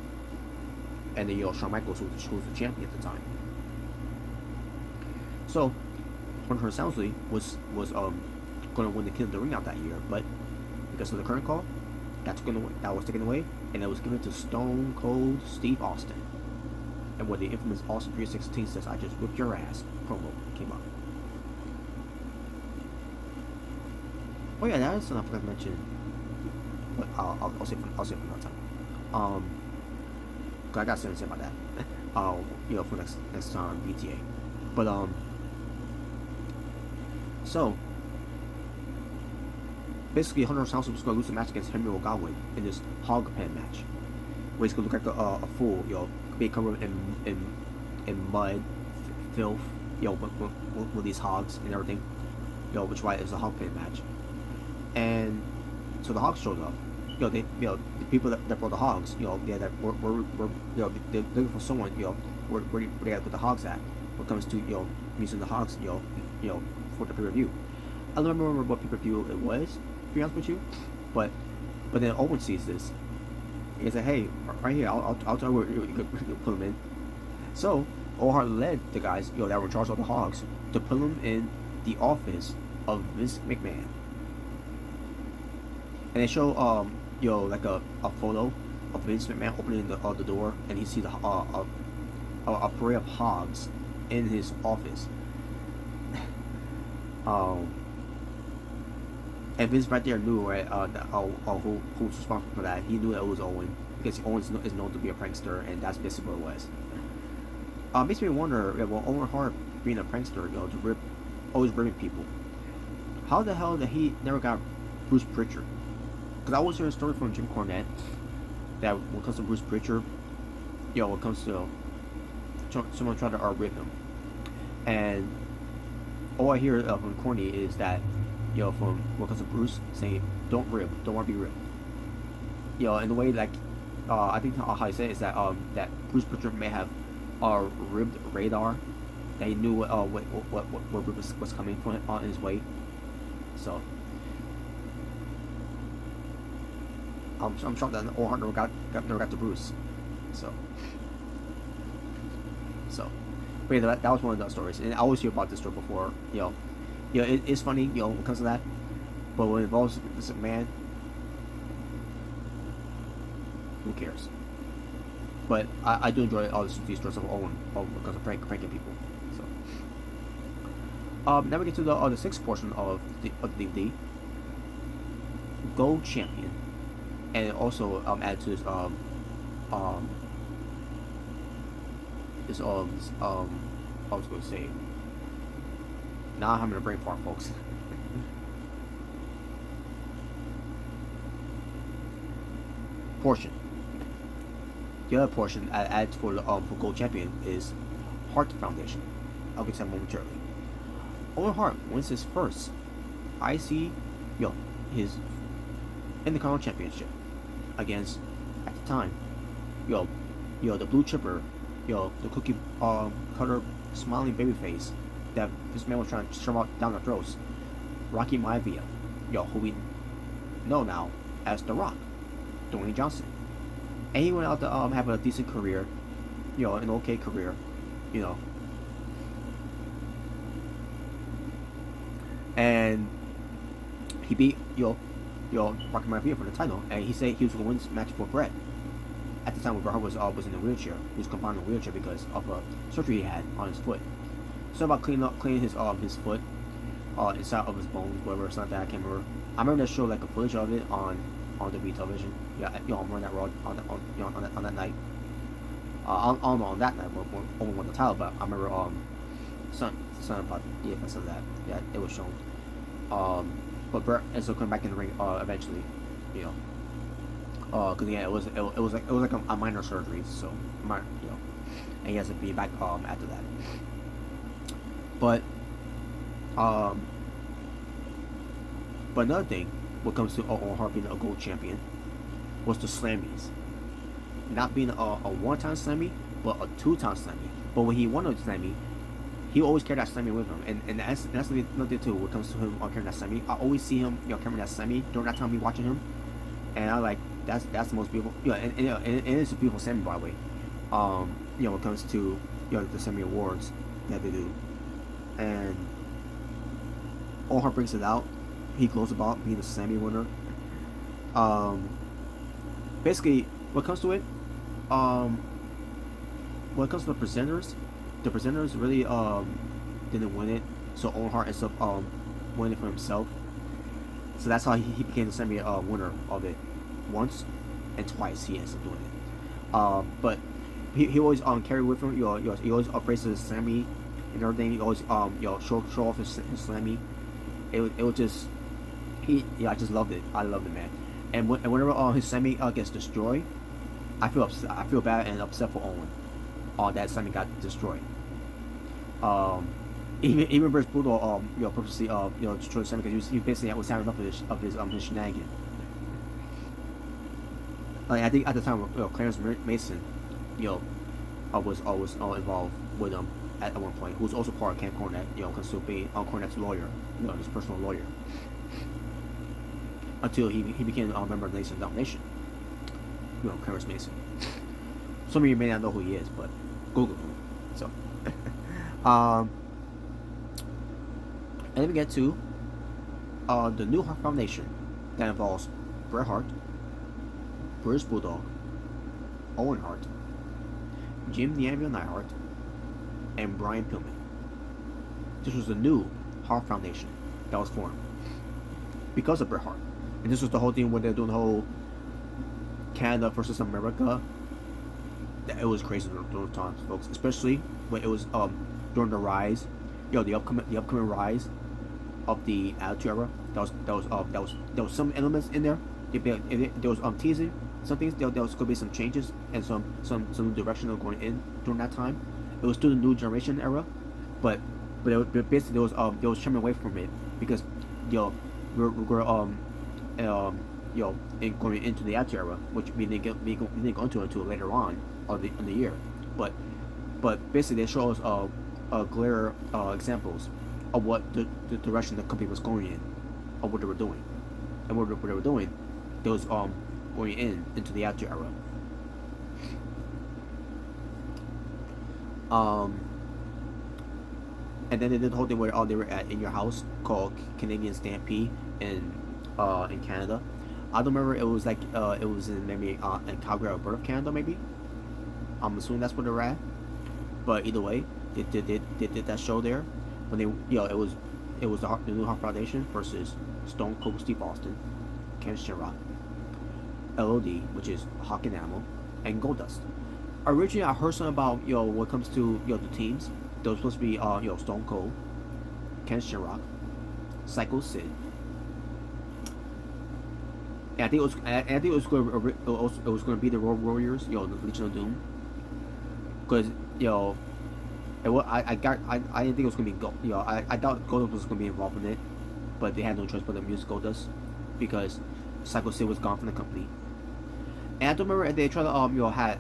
and then Shawn Michaels, who was the champion at the time. So Hunter Hearst Helmsley was going to win the King of the Ring out that year, but because of the current call, that was taken away, and it was given to Stone Cold Steve Austin. And when the infamous Austin 316 says, "I just whipped your ass," promo came up. Oh yeah, that is something I forgot to mention. But I'll say for another time. Cause I got something to say about that. For next time BTA. But so basically, Hunter Thompson was going to lose the match against Henry Ogawa in this hog pen match, where he's going to look like a fool, being covered in mud, filth, with these hogs and everything, which why it's a hog pen match. And so the hogs showed up. The people that brought the hogs, that were they're looking for someone, where they gotta put the hogs at. When it comes to using the hogs, for the pay-per-view. I don't remember what pay-per-view it was, to be honest with you, but then Owen sees this. He said, "Hey, right here, I'll tell you where you can put them in." So Owen Hart led the guys, that were in charge of the hogs, to put them in the office of Vince McMahon. And they show like a photo of Vince McMahon opening the door, and he sees a parade of hogs in his office. And Vince right there knew, right, who was responsible for that. He knew that it was Owen, because Owen is known to be a prankster, and that's basically what it was. Makes me wonder, Owen Hart being a prankster, always ripping people, how the hell that he never got Bruce Pritchard? Because I always hear a story from Jim Cornette that when it comes to Bruce Pritchard, when it comes to someone trying to rip him, and all I hear from Corny is that, from when it comes to Bruce saying, "Don't rip, don't want to be ripped." In the way, like, I think how I say it is that that Bruce Pritchard may have ribbed Radar, that he knew what rip was coming from on his way. So I'm shocked that Owen Hart never got to Bruce. So, but yeah, that was one of the stories, and I always hear about this story before. It's funny, when it comes to that, but when it involves this man, who cares? But I do enjoy all these stories of Owen because of pranking people. So, now we get to the sixth portion of the DVD, Gold Champion. And also add to this I was going to say, now I'm having a brain fart, folks. Portion. The other portion added for Gold Champion is Hart Foundation. I'll get to that momentarily. Owen Hart wins his first IC, his Intercontinental Championship against, at the time, the blue chipper, the cookie cutter smiling babyface that this man was trying to shove out down our throats, Rocky Maivia, who we know now as The Rock, Dwayne Johnson. And he went out to have a decent career, an okay career, and he beat Rocky Maivia for the title, and he said he was going to win this match for Brett. At the time when Bret Hart was in a wheelchair, he was confined in a wheelchair because of a surgery he had on his foot. So about cleaning his foot, inside of his bones, whatever. It's not that, I can't remember. I remember they showed like a footage of it on WWE television. Yeah, I'm running that Raw on that night. I don't know on that night when Owen won the title, but I remember something about the effects of that. Yeah, it was shown. But Bret ends up coming back in the ring eventually, because again it was like a minor surgery, so and he has to be back after that. But another thing, when it comes to Owen Hart being a gold champion, was the Slammies. Not being a one-time Slammy, but a two-time Slammy. But when he won a Slammy, he always carried that Slammy with him, and that's another thing too. When it comes to him carrying that Slammy, I always see him carrying that Slammy during that time me watching him, and I like that's the most beautiful. And it's a beautiful Slammy, by the way. When it comes to the Slammy awards that they do, and Owen Hart brings it out. He glows about being a Slammy winner. Basically, when it comes to it, when it comes to the presenters really didn't win it, so Owen Hart ends up winning it for himself. So that's how he became the Slammy winner of it. once and twice he ends up doing it. But he always carry with him. He always praises Sammy and everything. He always show off his Slammy. It was just I just loved it. I loved it, man. And whenever his Sammy gets destroyed, I feel bad and upset for Owen. That Sammy got destroyed. Even British Bulldog purposely destroyed Sammy because he basically was having enough of his shenanigans. Like, I think at the time Clarence Mason was involved with him at one point, who was also part of Camp Cornette, because being Cornette's lawyer, his personal lawyer, until he became a member of the Nation of Domination. Clarence Mason. Some of you may not know who he is, but Google him. So, and then we get to the new Hart Foundation that involves Bret Hart, British Bulldog, Owen Hart, Jim the Anvil Neidhart, and Brian Pillman. This was the new Hart Foundation that was formed because of Bret Hart. And this was the whole thing where they're doing the whole Canada versus America. It was crazy during times, folks. Especially when it was during the rise, the upcoming rise of the Attitude Era. There was some elements in there. There was teasing some things. There was going to be some changes and some direction of going in during that time. It was still the new generation era, but basically there was trimming away from it because we're going into the Attitude Era, which we didn't go into until later on in the year. But basically they show us clear examples of what the direction the company was going in, of what they were doing, and what they were doing. They was going into the Attitude Era. And then they did the whole thing where they were at In Your House called Canadian Stampede in Canada. I don't remember. It was like it was in maybe in Calgary, Alberta, Canada, maybe. I'm assuming that's where they're at. But either way, they did that show there when they it was the new Hart Foundation versus Stone Cold Steve Austin, Ken Shamrock, LOD, which is Hawk and Animal, and Goldust. Originally, I heard something about when it comes to the teams. There was supposed to be Stone Cold, Ken Shamrock, Psycho Sid. And I think it was going to be the Road Warriors, the Legion of Doom. Because I didn't think it was going to be I doubt Goldust was going to be involved in it, but they had no choice but to use Goldust because Psycho Sid was gone from the company. And I don't remember if they tried to had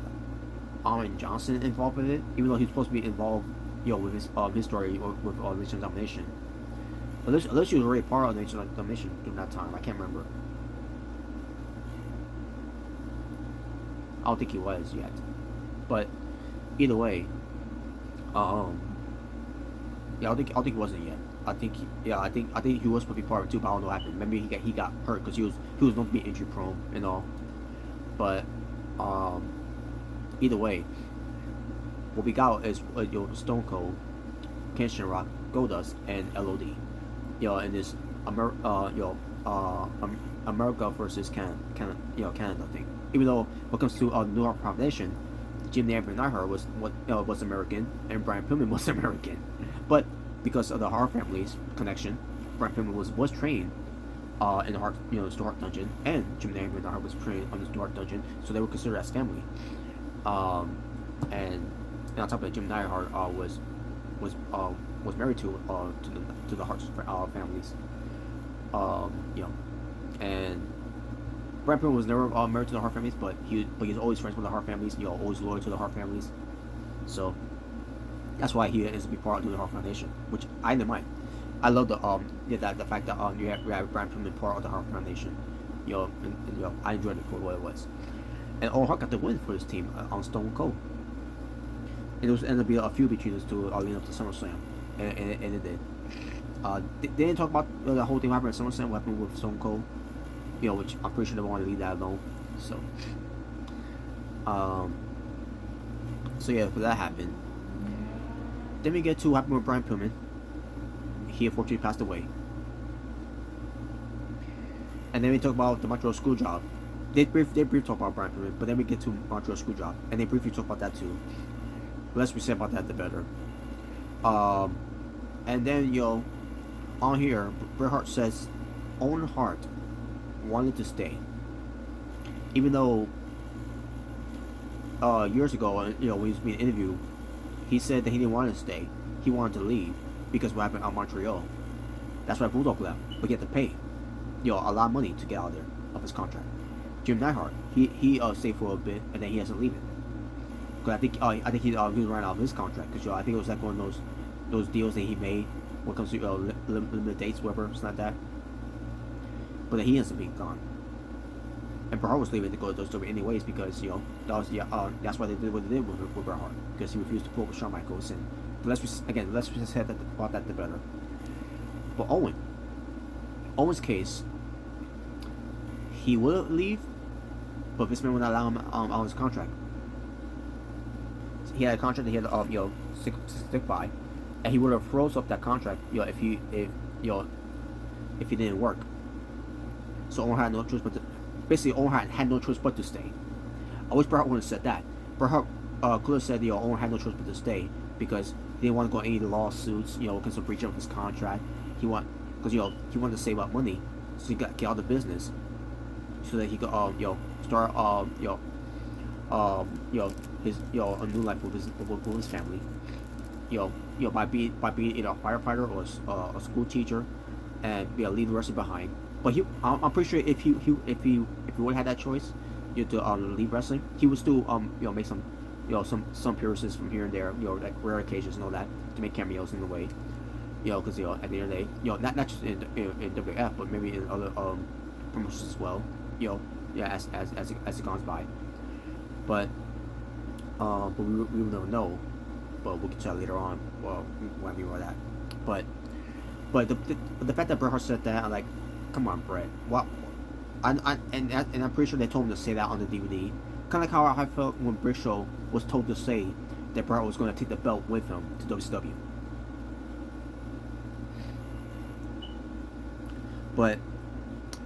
Arn Johnson involved with it, even though he's supposed to be involved with his story with Nation of Domination. Unless he was already part of Nation of Domination during that time, I can't remember. I don't think he was yet, but either way, I don't think he wasn't yet. I think he was supposed to be part of it too, but I don't know what happened. Maybe he got hurt because he was known to be injury prone and all. But either way, what we got is Stone Cold, Ken Shamrock, Goldust, and LOD. In this America versus Canada thing. Even though when it comes to New Hart Foundation, Jim the Anvil Neidhart was American and Brian Pillman was American, but because of the Hart family's connection, Brian Pillman was trained in the Hart Hart Dungeon, and Jim the Anvil Neidhart was trained on the Hart Dungeon, so they were considered as family. And on top of that, Jim Neidhart was married to the Hart families. And Brian Pillman was never married to the Hart families, but he's always friends with the Hart families. Always loyal to the Hart families. So that's why he is to be part of the Hart Foundation, which I didn't mind. I love the fact that you have Brian Pillman part of the Hart Foundation. I enjoyed it for what it was. And Owen Hart got the win for his team on Stone Cold. And it was ended up being a feud between those two leading up to SummerSlam, and it did. They didn't talk about the whole thing happened at SummerSlam, what happened with Stone Cold, which I'm pretty sure they wanted to leave that alone. So yeah, for that happened. Then we get to what happened with Brian Pillman. He unfortunately passed away. And then we talk about the Montreal Screwjob they briefly talk about Brian Pillman, but then we get to Montreal Screwjob, and they briefly talk about that too. The less we say about that, the better. And then on here, Bret Hart says Owen Hart wanted to stay, even though years ago, when he was being interviewed, he said that he didn't want to stay. He wanted to leave because what happened out Montreal. That's why Bulldog left, but he had to pay, a lot of money to get out of there of his contract. Jim Neidhart, he stayed for a bit and then he has to leave it. Cause I think he was running out of his contract because I think it was like one of those deals that he made when it comes to limited dates, whatever, something like that. But then he ends up being gone. And Bret Hart was leaving to go to WWE anyways because that's why they did what they did with Bret Hart, because he refused to pull with Shawn Michaels. And let's just say that about that the better. But Owen's case, he would leave, but Vince McMahon would not allow him on his contract. He had a contract that he had to stick by, and he would have froze up that contract if he didn't work. So Owen had no choice but to, basically Owen had no choice but to stay. I wish Bret Hart would have said that. Bret Hart could have said Owen had no choice but to stay because he didn't want to go any lawsuits because of breach of his contract. He wanted to save up money so he got get out of the business so that he could start his a new life with his family. By being either a firefighter or a school teacher, and leave the rest behind. But I'm pretty sure if he would have had that choice, to leave wrestling, he would still make some appearances from here and there, like rare occasions and all that, to make cameos in the way, because at the end of the day, not just in WF, but maybe in other promotions as well, as it goes by. But we will never know. But we'll get to that later on. Well, when we were that. But the fact that Bret Hart said that, I'm like, come on, Bret. What? And I'm pretty sure they told him to say that on the DVD. Kind of like how I felt when Briscoe was told to say that Bret Hart was going to take the belt with him to WCW. But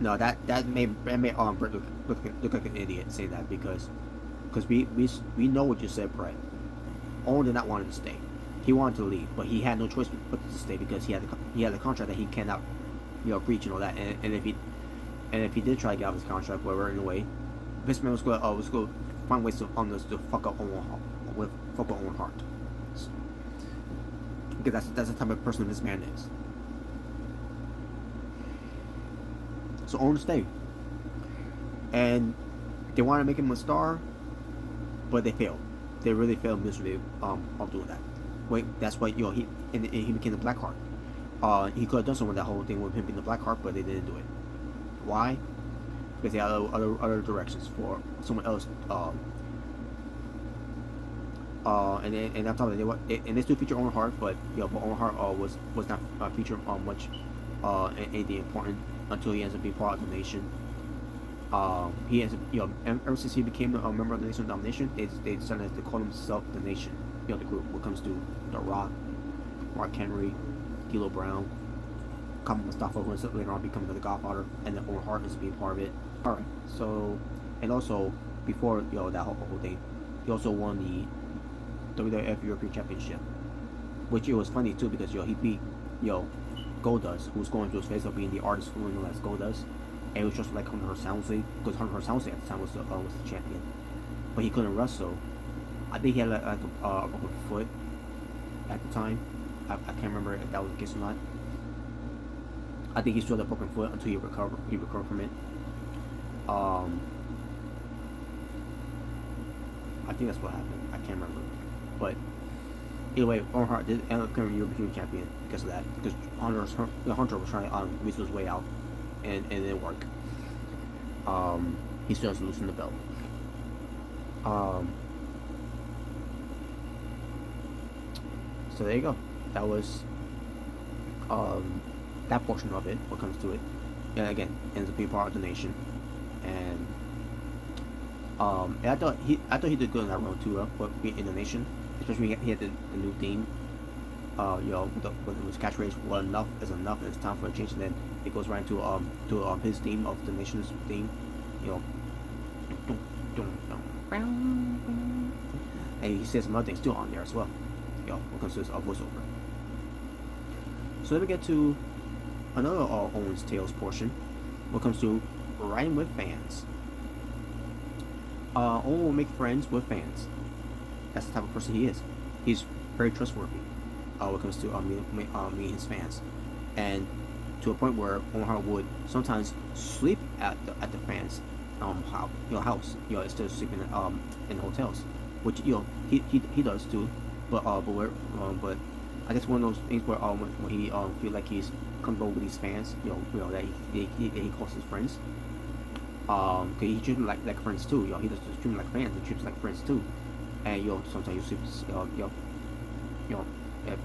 no, that made Bret look like an idiot saying that because we know what you said, Bret. Owen did not want him to stay. He wanted to leave, but he had no choice but to stay because he had a contract that he cannot, breach and all that. And if he did try to get out of his contract, whatever, in a way, Vince McMahon was going to find ways to fuck up Owen Hart. Because that's the type of person this man is. So Owen stayed, and they wanted to make him a star, but they failed. They really failed miserably of doing that. Wait, that's why he became the Black Heart. He could have done some of that whole thing with him being the Black Heart, but they didn't do it. Why? Because they had other directions for someone else. And on top of it, they still feature Owen Hart, but Owen Hart was not featured on much anything important until he ends up being part of the Nation. He has, ever since he became a member of the Nation Domination, they decided to call themselves the Nation. The group when it comes to The Rock, Mark Henry, D'Lo Brown, Kama Mustafa, who ends up later on becoming the Godfather, and then Owen Hart is being part of it. All right. So, and also before that whole thing, he also won the WWF European Championship, which it was funny too because he beat Goldust, who was going through his phase of being the artist who known as Goldust. And it was just like Hunter Soundsley, because Hunter Soundsley at the time was the champion, but he couldn't wrestle. I think he had like a broken foot at the time. I can't remember if that was the case or not. I think he still had a broken foot until he recovered from it. I think that's what happened. I can't remember. But anyway, Owen Hart did end up becoming European champion because of that. Because Hunter was trying to weasel his way out, and it didn't work. He still has to loosen the belt. So there you go. That was that portion of it. What comes to it, and again, ends up being part of the Nation, and I thought he did good in that role too. But being in the Nation, especially he had the new theme. With his catchphrase, "Well, enough is enough, and it's time for a change." And then it goes right into his theme of the Nation's theme. And he says some other things still on there as well. When it comes to his voiceover. So let me get to another Owens Tales portion. When it comes to writing with fans. Owen will make friends with fans. That's the type of person he is. He's very trustworthy when it comes to meeting his fans, and to a point where Owen Hart would sometimes sleep at the fans' house, instead of sleeping in hotels, which he does too. But I guess one of those things where when he feel like he's comfortable with these fans, that he calls his friends. Cause he treats them like friends too. He doesn't treat them like fans. He treats them like friends too. And sometimes you sleep, if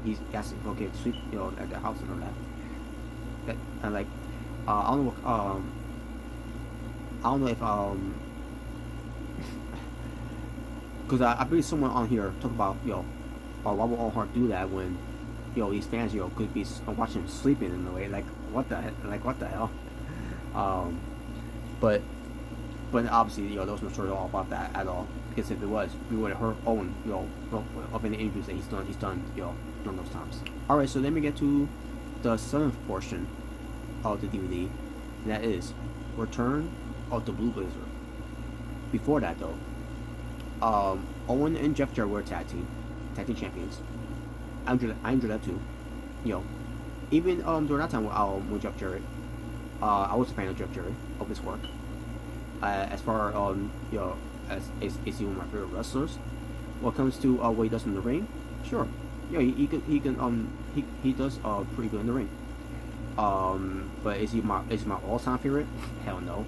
he's asking for okay to sleep, at the house and all that. And like, I don't know if because I believe someone on here talk about why would Owen Hart do that when these fans could be watching him sleeping in a way, like what the hell. But obviously, there was no story all about that at all. Because if it was, we would have heard Owen, of any interviews that he's done, during those times. All right, so let me get to the 7th portion of the DVD, and that is Return of the Blue Blazer. Before that, though, Owen and Jeff Jarrett were tag team champions. I enjoyed that too. Even during that time with Jeff Jarrett, I was a fan of Jeff Jarrett, of his work. As far as is he one of my favorite wrestlers. When it comes to what he does in the ring, sure, he does pretty good in the ring. But is he my all-time favorite? Hell no.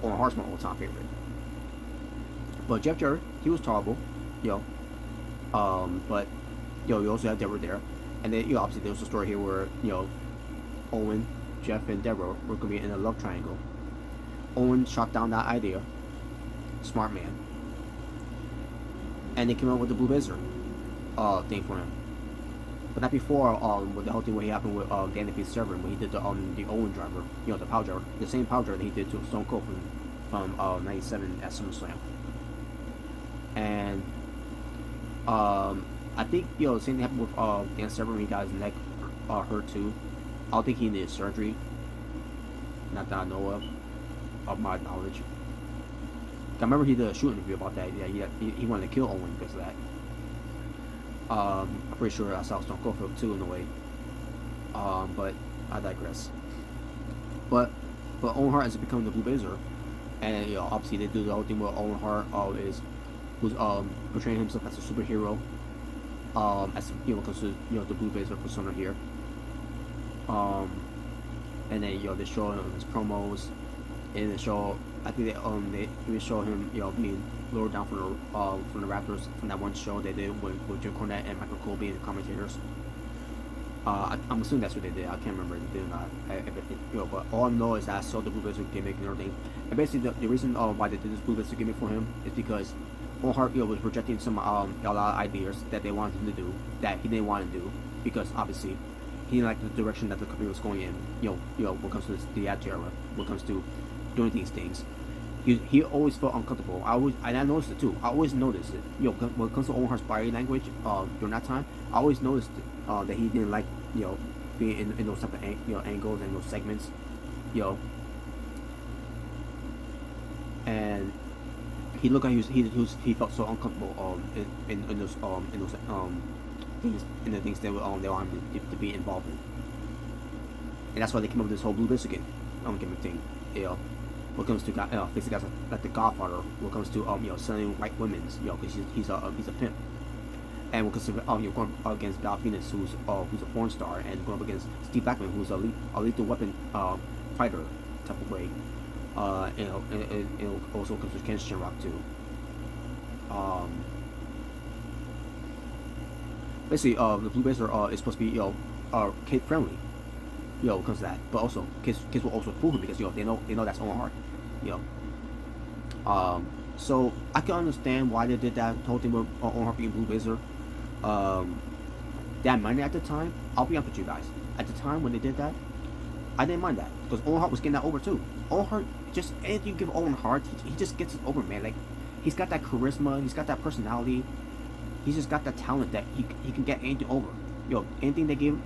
Owen Hart's my all-time favorite. But Jeff Jarrett, he was terrible, but you also have Deborah there, and then obviously there was a story here where Owen, Jeff, and Deborah were gonna be in a love triangle. Owen shot down that idea. Smart man. And they came up with the Blue Blazer thing for him. But not before with the whole thing what happened with Danny P. Severn when he did the Owen driver, the power driver, the same power driver that he did to Stone Cold from '97 at SummerSlam. And I think the same thing happened with Dan Severn when he got his neck hurt too. I don't think he needed surgery. Not that I know of my knowledge. I remember he did a shoot interview about that. Yeah, he wanted to kill Owen because of that. I'm pretty sure I saw Stone Cold for it too in a way. But I digress. But Owen Hart has become the Blue Blazer, and obviously they do the whole thing where Owen Hart who's portraying himself as a superhero. As because the Blue Blazer persona here. And then they show him his promos, and they show I think they even show him being lowered down from the Raptors from that one show they did with Jim Cornette and Michael Cole being the commentators. I'm assuming that's what they did. I can't remember if they did or not. But all I know is that I saw the Blue Blazer gimmick and everything. And basically the reason why they did this Blue Blazer gimmick for him is because Owen Hart was projecting some a lot of ideas that they wanted him to do that he didn't want to do because obviously he didn't like the direction that the company was going in. When it comes to the Attitude Era, when it comes to doing these things, he always felt uncomfortable. I noticed it too. I always noticed it. When it comes to Owen Hart's body language during that time, I always noticed that he didn't like being in those type of angles and those segments, and he looked like he felt so uncomfortable in those things, in the things they wanted him to be involved in, and that's why they came up with this whole Blue Blazer gimmick thing. When it comes to facing guys like the Godfather, when it comes to selling white women, because he's a pimp, and when it comes to going against Val Venus, who's a porn star, and going up against Steve Blackman, who's a lethal weapon fighter type of way, and also comes to Ken Shamrock too. Basically, the Blue Blazer is supposed to be kid friendly. When it comes to that, but also kids will also fool him because they know that's Owen Hart. So I can understand why they did that whole thing with Owen Hart being Blue Blazer. That mind at the time, I'll be honest with you guys. At the time when they did that, I didn't mind that because Owen Hart was getting that over too. Owen Hart, just anything you give Owen Hart, he just gets it over, man. Like he's got that charisma, he's got that personality, he's just got that talent that he can get anything over. Yo, anything they give,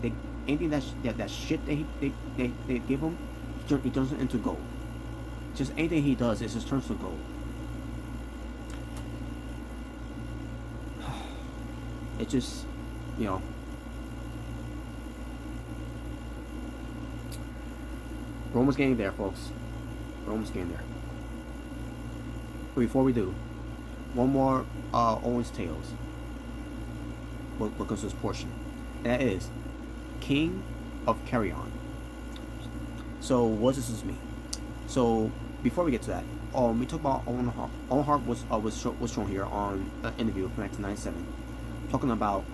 anything that shit they give him, he turns it into gold. Just anything he does, it just turns to gold. It just, you know. Roman's getting there, folks. Roman's getting there. But before we do, one more Owens Tales. What comes to this portion? And that is King of Carry On. So what does this mean? So before we get to that, we talk about Owen Hart. Owen Hart was shown here on an interview from 1997, talking about,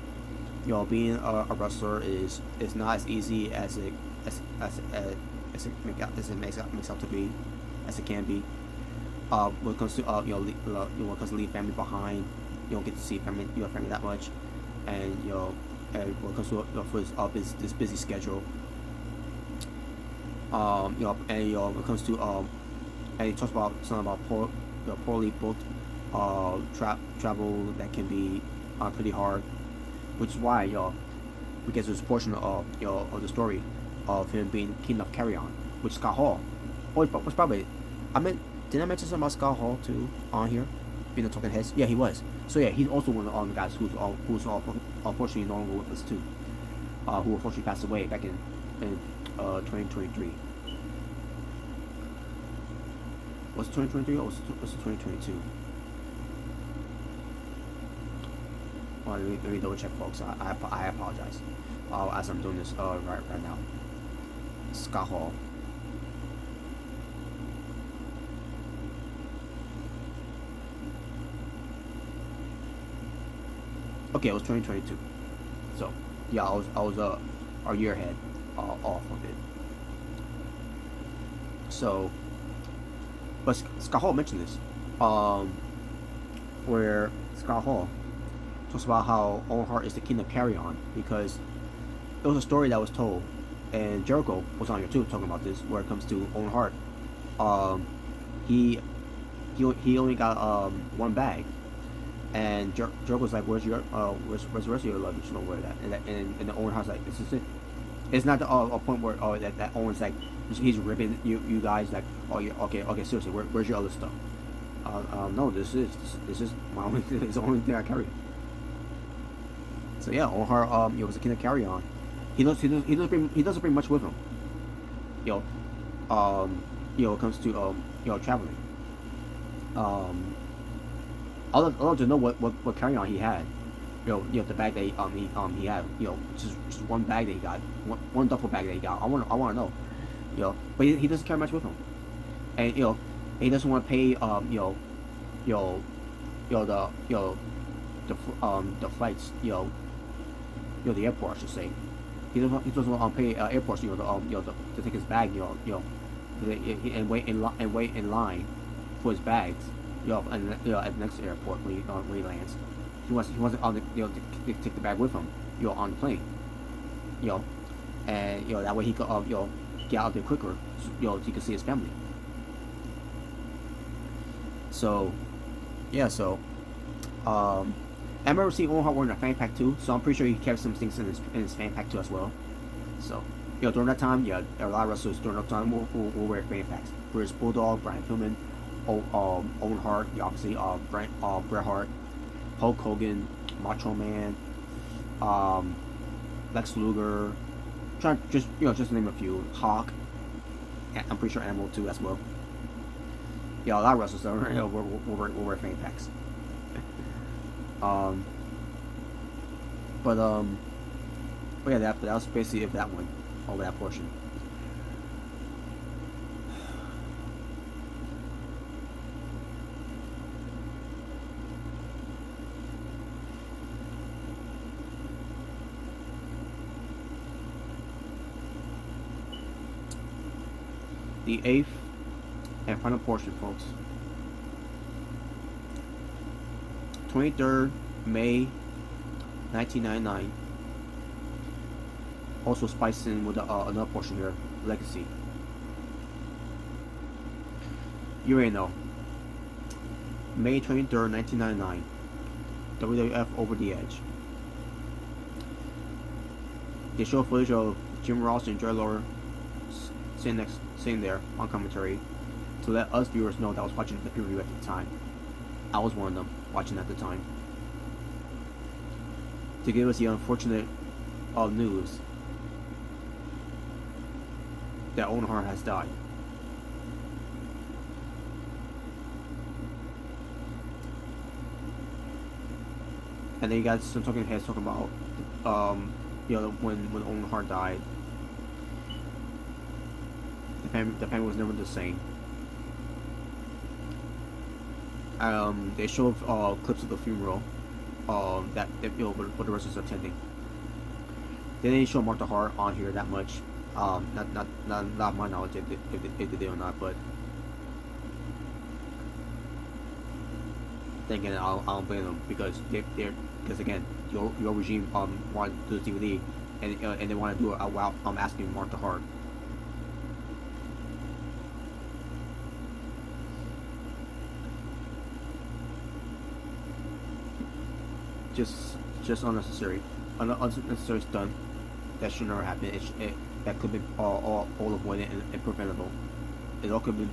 you know, being a wrestler is not as easy as it makes out to be, as it can be. When it comes to when it comes to leave family behind, you don't get to see family that much, and and when it comes to for his busy schedule, and when it comes to and he talks about something about poorly booked travel that can be pretty hard, which is why we get to this portion of of the story of him being king of Carry On, which Scott Hall was probably, did I mention something about Scott Hall too on here, being the Talking Heads? Yeah, he was. So yeah, he's also one of the guys who's unfortunately no longer with us too, who unfortunately passed away back in 2023. Was it 2023 or was it 2022? Well, let me double check, folks. I apologize as I'm doing this right now. Scott Hall. Okay, it was 2022. So yeah, I was a year ahead off of it. So, but Scott Hall mentioned this, where Scott Hall talks about how Owen Hart is the king of Carry On, because it was a story that was told, and Jericho was on here too talking about this, where it comes to Owen Hart. He only got one bag, and Jericho was like, where's the rest of your luggage? You know, where that? And the Owen Hart's like, this is it. It's not a point where that Owen's like, he's ripping you guys, like, oh yeah, okay, seriously, where's your other stuff? No, this is my only thing. It's the only thing I carry. So yeah, Owen Hart was a king of Carry On. He doesn't bring much with him. When it comes to traveling. I'd love to know what Carry On he had. The bag that he had. Just one bag that he got, one duffel bag that he got. I want to know. But he doesn't carry much with him, and he doesn't want to pay the flights, the airport, I should say. He doesn't want to pay airports, to take his bag, and wait in line for his bags, at the next airport when he lands. He wants to take the bag with him, on the plane, and that way he could get out there quicker, so he could see his family. So, yeah, I remember seeing Owen Hart wearing a fan pack too, so I'm pretty sure he carries some things in his fan pack too as well. So, during that time, a lot of wrestlers during that time will wear fan packs. Whereas Bulldog, Brian Pillman, Owen Hart, obviously Bret Hart, Hulk Hogan, Macho Man, Lex Luger, just to name a few. Hawk, I'm pretty sure Animal too as well. A lot of wrestlers will wear fan packs. But yeah, that was basically it for that one, over that portion. The 8th and final portion, folks. 23rd May 1999. Also spiced in with another portion here, Legacy. You already know. May 23rd, 1999. WWF Over the Edge. They show footage of Jim Ross and Jerry Lawler sitting there on commentary to let us viewers know that I was watching the pay-per-view at the time. I was one of them watching at the time. To give us the unfortunate news that Owen Hart has died. And then you got some talking heads talking about, when Owen Hart died, the family was never the same. They showed clips of the funeral, where the wrestlers attending. They didn't show Martha Hart on here that much. Not my knowledge if they did or not, but then again, I don't blame them because because again, your regime wanted to do the DVD and they want to do it while I'm asking Martha Hart. Just unnecessary stunt that should never happen. That could be all avoided and preventable. It all could be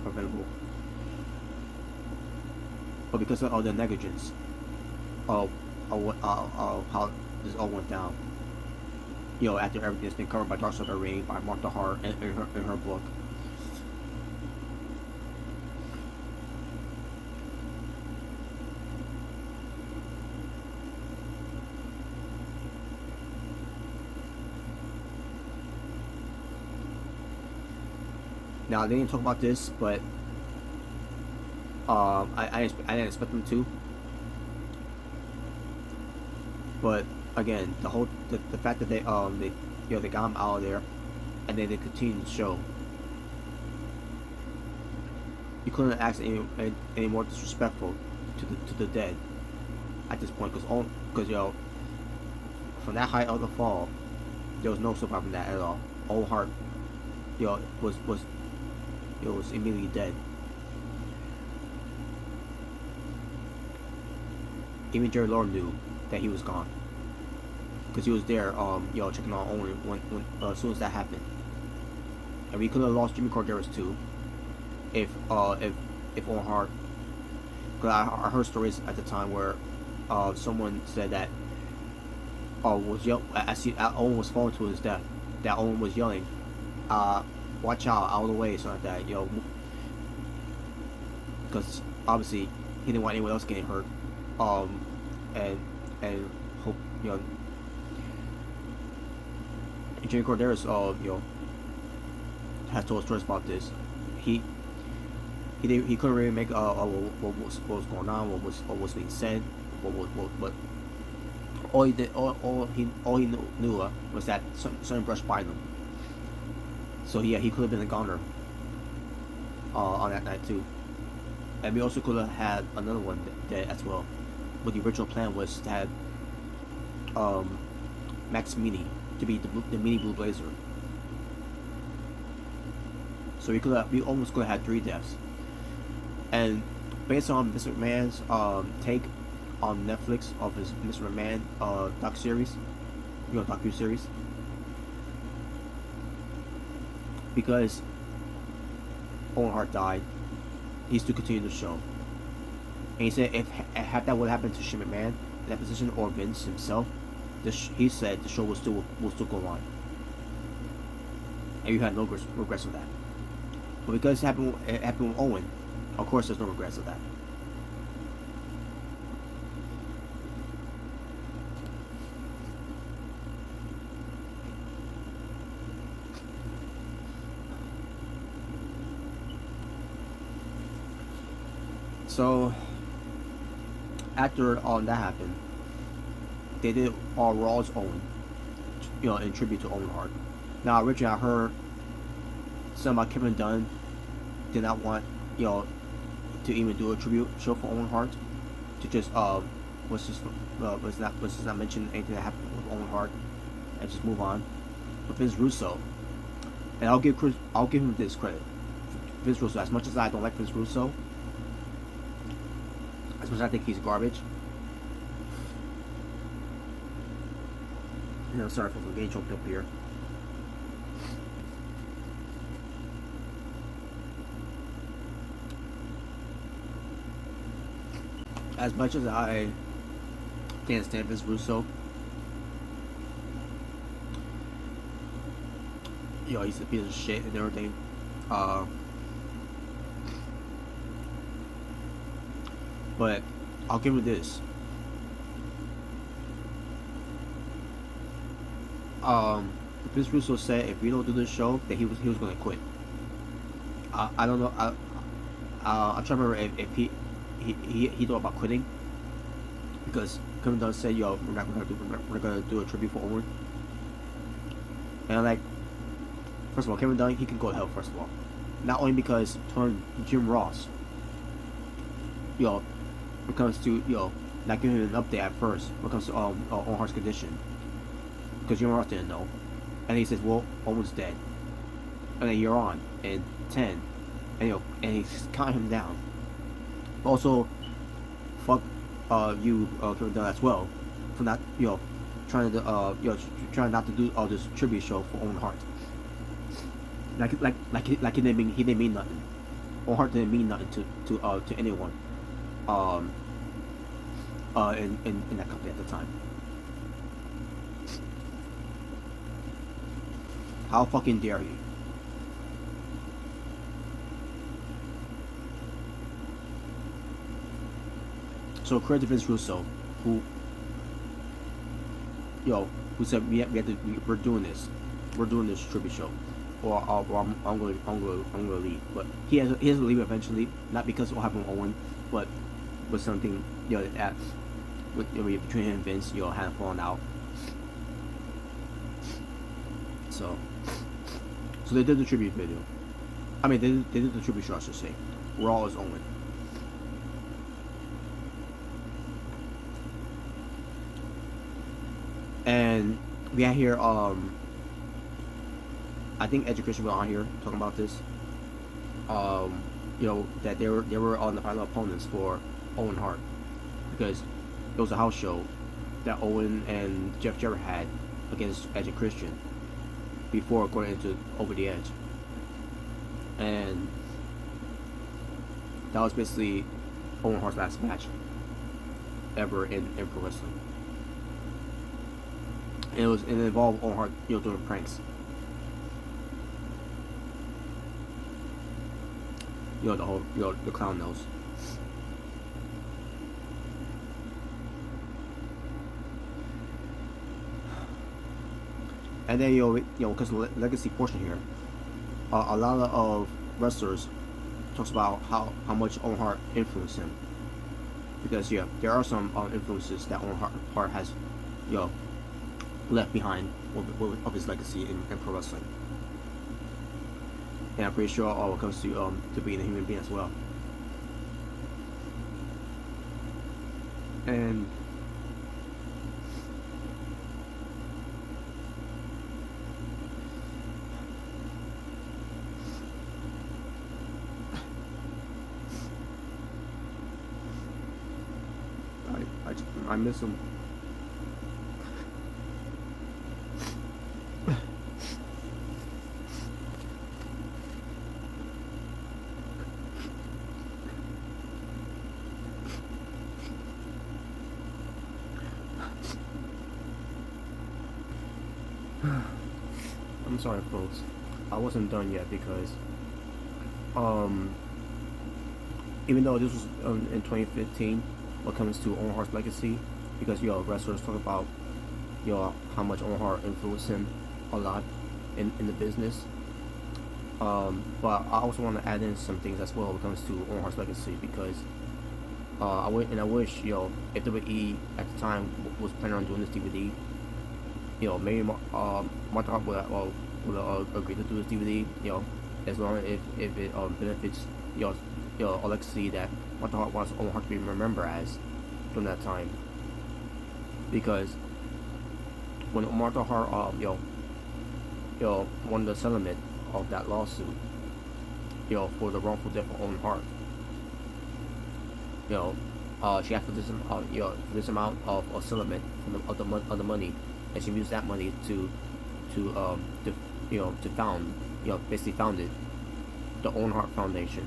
preventable. But because of the negligence of how this all went down, after everything's been covered by Dark Side of the Ring, by Martha Hart in her book. Now they didn't talk about this, but I didn't expect them to. But again, the fact that they got him out of there, and then they continued the show. You couldn't ask any more disrespectful to the dead at this point, because from that height of the fall, there was no surviving that at all. Owen Hart, was immediately dead. Even Jerry Lawler knew that he was gone, because he was there, checking on Owen when as soon as that happened. And we could have lost Jimmy Corderas too, if Owen Hart. Because I heard stories at the time where someone said that Owen was falling to his death. That Owen was yelling, "Watch out of the way," something like that, because obviously he didn't want anyone else getting hurt, and hope and Jimmy Corderas has told stories about this. He couldn't really make what was going on, what was being said, what all he knew was that something brushed by them. So yeah, he could have been a goner on that night too. And we also could have had another one dead as well. But the original plan was to have Max Meany to be the Mini Blue Blazer. So we almost could have had 3 deaths. And based on Mr. McMahon's take on Netflix of his Mr. McMahon docu-series, docu-series, because Owen Hart died, he still continued the show. And he said if that would happen to Shane McMahon in that position, or Vince himself, he said the show will still go on. And you had no regrets of that. But because it happened with Owen, of course there's no regrets of that. So after all that happened, they did Raw's Owen, in tribute to Owen Hart. Now originally I heard something about Kevin Dunn did not want to even do a tribute show for Owen Hart, to just was just not mention anything that happened with Owen Hart and just move on. But Vince Russo, and I'll give him this credit. Vince Russo, as much as I don't like Vince Russo, which I think he's garbage. You know, sorry for getting choked up here. As much as I can't stand Vince Russo, you know, he's a piece of shit and everything. But I'll give it this. Vince Russo said if we don't do this show, that he was going to quit. I don't know. I'm trying to remember if he thought about quitting, because Kevin Dunn said, "Yo, we're gonna do a tribute for Owen." And I'm like, first of all, Kevin Dunn, he can go to hell. First of all, not only because Jim Ross, you know, when it comes to, you know, not giving him an update at first when it comes to Owen Hart's condition, because Jim Ross didn't know, and he says, "Well, Owen's dead," and then you're on and 10, and you know, and he's counting him down. Also, fuck you, Kevin Dunn, as well, for not, you know, trying trying not to do all this tribute show for Owen Hart. Like he didn't mean nothing. Owen Hart didn't mean nothing to anyone. In that company at the time. How fucking dare he? So credit to Vince Russo, who said we're doing this tribute show, or I'm going to leave. But he has to leave eventually, not because it will happen with Owen, but with something, you know, that between him and Vince, you know, had fallen out. So they did the tribute video. I mean, they did the tribute show, I should say. Raw is Owen. And we had here, I think Edge and Christian were on here talking about this. You know, that they were on the final opponents for Owen Hart, because it was a house show that Owen and Jeff Jarrett had against Edge and Christian before going into Over the Edge, and that was basically Owen Hart's last match ever in pro wrestling. And it involved Owen Hart, you know, doing pranks. You know, the whole, you know, the clown nose. And then you know, because of the legacy portion here, a lot of wrestlers talks about how much Owen Hart influenced him. Because yeah, there are some influences that Owen Hart has, you know, left behind of his legacy in pro wrestling. And I'm pretty sure when it comes to being a human being as well. And I miss him. I'm sorry, folks. I wasn't done yet because, even though this was in 2015, what comes to Owen Hart's legacy, because, you know, wrestlers talk about, you know, how much Owen Hart influenced him a lot in the business. But I also want to add in some things as well when it comes to Owen Hart's legacy, because I wish, you know, if WWE at the time was planning on doing this DVD, you know, maybe Martha Hart would agree to do this DVD, you know, as long as if it benefits, you know, a legacy that Martha Hart wants Owen Hart to be remembered as from that time. Because when Martha Hart, you know, won the settlement of that lawsuit, you know, for the wrongful death of Owen Hart, you know, she asked for this, for this amount of settlement of the money, and she used that money to found, basically founded the Owen Hart Foundation,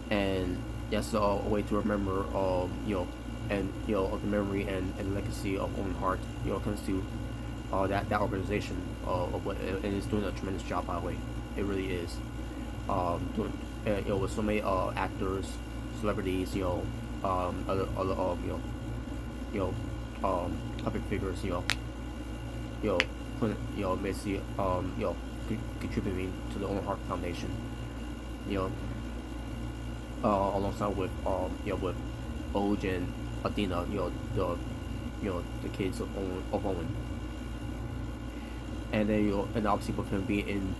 and that's a way to remember, and of the memory and legacy of Owen Hart. When it comes to that organization, of what, and it's doing a tremendous job, by the way. It really is. Doing, with so many actors, celebrities, other public figures, putting, basically, contributing to the Owen Hart Foundation, alongside with, with Oj and Adina, the kids of Owen. And then, and obviously with him being in,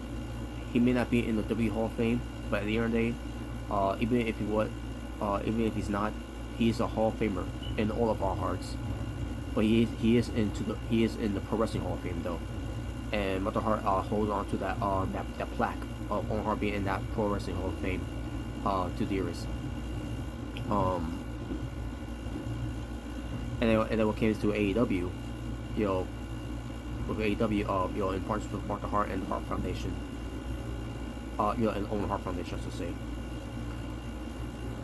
he may not be in the WWE Hall of Fame, but at the end of the day, even if he would, even if he's not, he's a Hall of Famer in all of our hearts. But he is in the Pro Wrestling Hall of Fame though, and Mother Hart holds on to that plaque of Owen Hart being in that Pro Wrestling Hall of Fame, to dearest. And then when it came to AEW, with AEW, in partnership with Martha Hart and the Hart Foundation, and Owen Hart Foundation, I should say.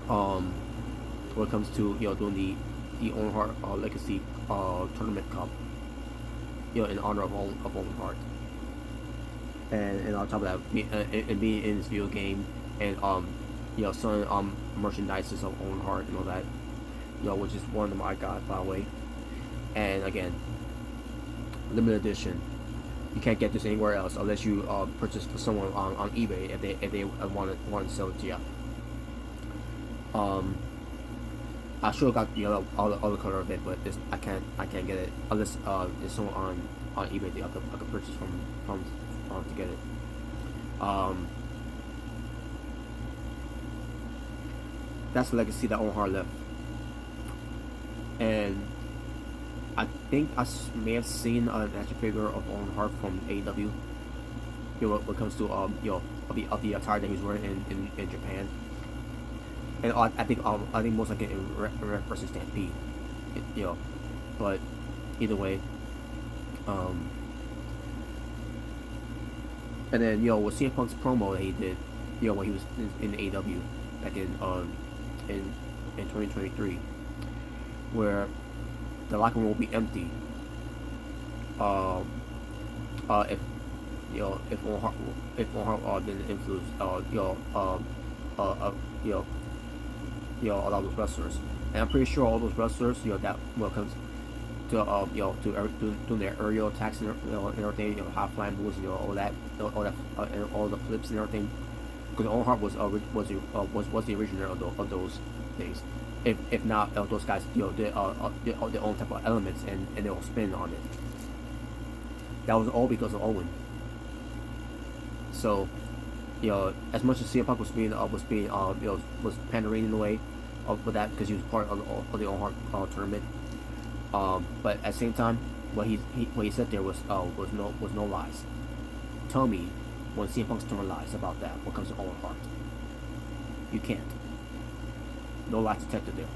When it comes to doing the Owen Hart Legacy Tournament Cup, in honor of Owen Hart, and on top of that, and being in this video game, and selling merchandises of Owen Hart and all that, which is one of them I got, by the way. And again, limited edition. You can't get this anywhere else unless you purchase for someone on eBay if they want to sell it to you. I should have got the other color of it, but I can't get it unless there's someone on eBay that I could purchase from to get it. That's the legacy that Owen Hart left, and I think I may have seen an action figure of Owen Hart from AEW. When it comes to of the attire that he was wearing in Japan, and I think most likely in versus Stampede, but either way, and then with CM Punk's promo that he did, when he was in AEW back in 2023, where the locker room will be empty. If Owen Hart didn't influence, a lot of those wrestlers, and I'm pretty sure all those wrestlers, that when it comes to doing their aerial attacks and everything, high flying moves, all the flips and everything, because Owen Hart was the originator of those things. If not, those guys, their own type of elements, and they'll spin on it. That was all because of Owen. So, as much as CM Punk was pandering in a way with that, because he was part of the Owen Hart tournament. But at the same time, what he said there was no lies. Tell me when CM Punk's telling lies about that when it comes to Owen Hart. You can't. No lies detected there.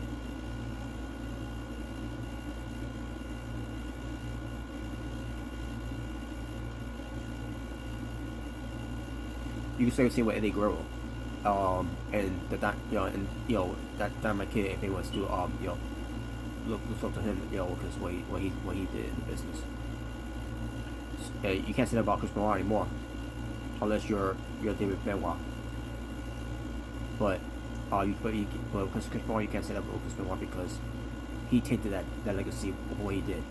You can say the same with Eddie Guerrero, and that Dynamite Kid, if anyone wants to look up to him, because what he did in the business. You can't say that about Chris Benoit anymore, unless you're David Benoit. But because Chris Benoit, you can't say that about Chris Benoit because he tainted that legacy of what he did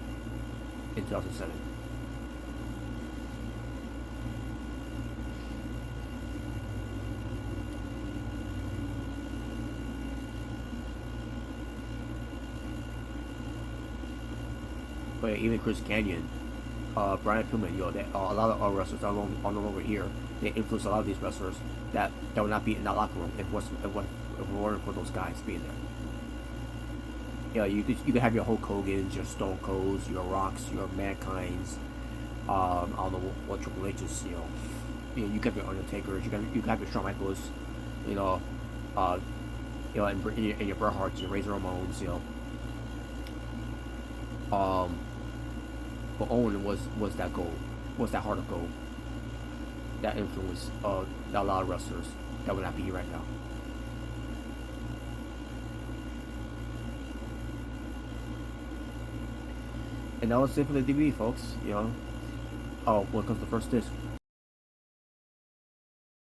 in 2007. But even Chris Canyon, Brian Pillman, a lot of our wrestlers are no longer here. They influence a lot of these wrestlers that would not be in that locker room if it weren't for those guys being there. You could have your Hulk Hogan's, your Stone Colds, your Rocks, your Mankind's, I don't know what Triple H's, you have your Undertakers, you have your Shawn Michaels, You know, and your Bret Harts, your Razor Ramones, you know. But Owen was that gold, was that Heart of Gold, that influenced a lot of wrestlers that would not be here right now. And that was it for the DVD, folks. You know. Oh, what comes the first disc?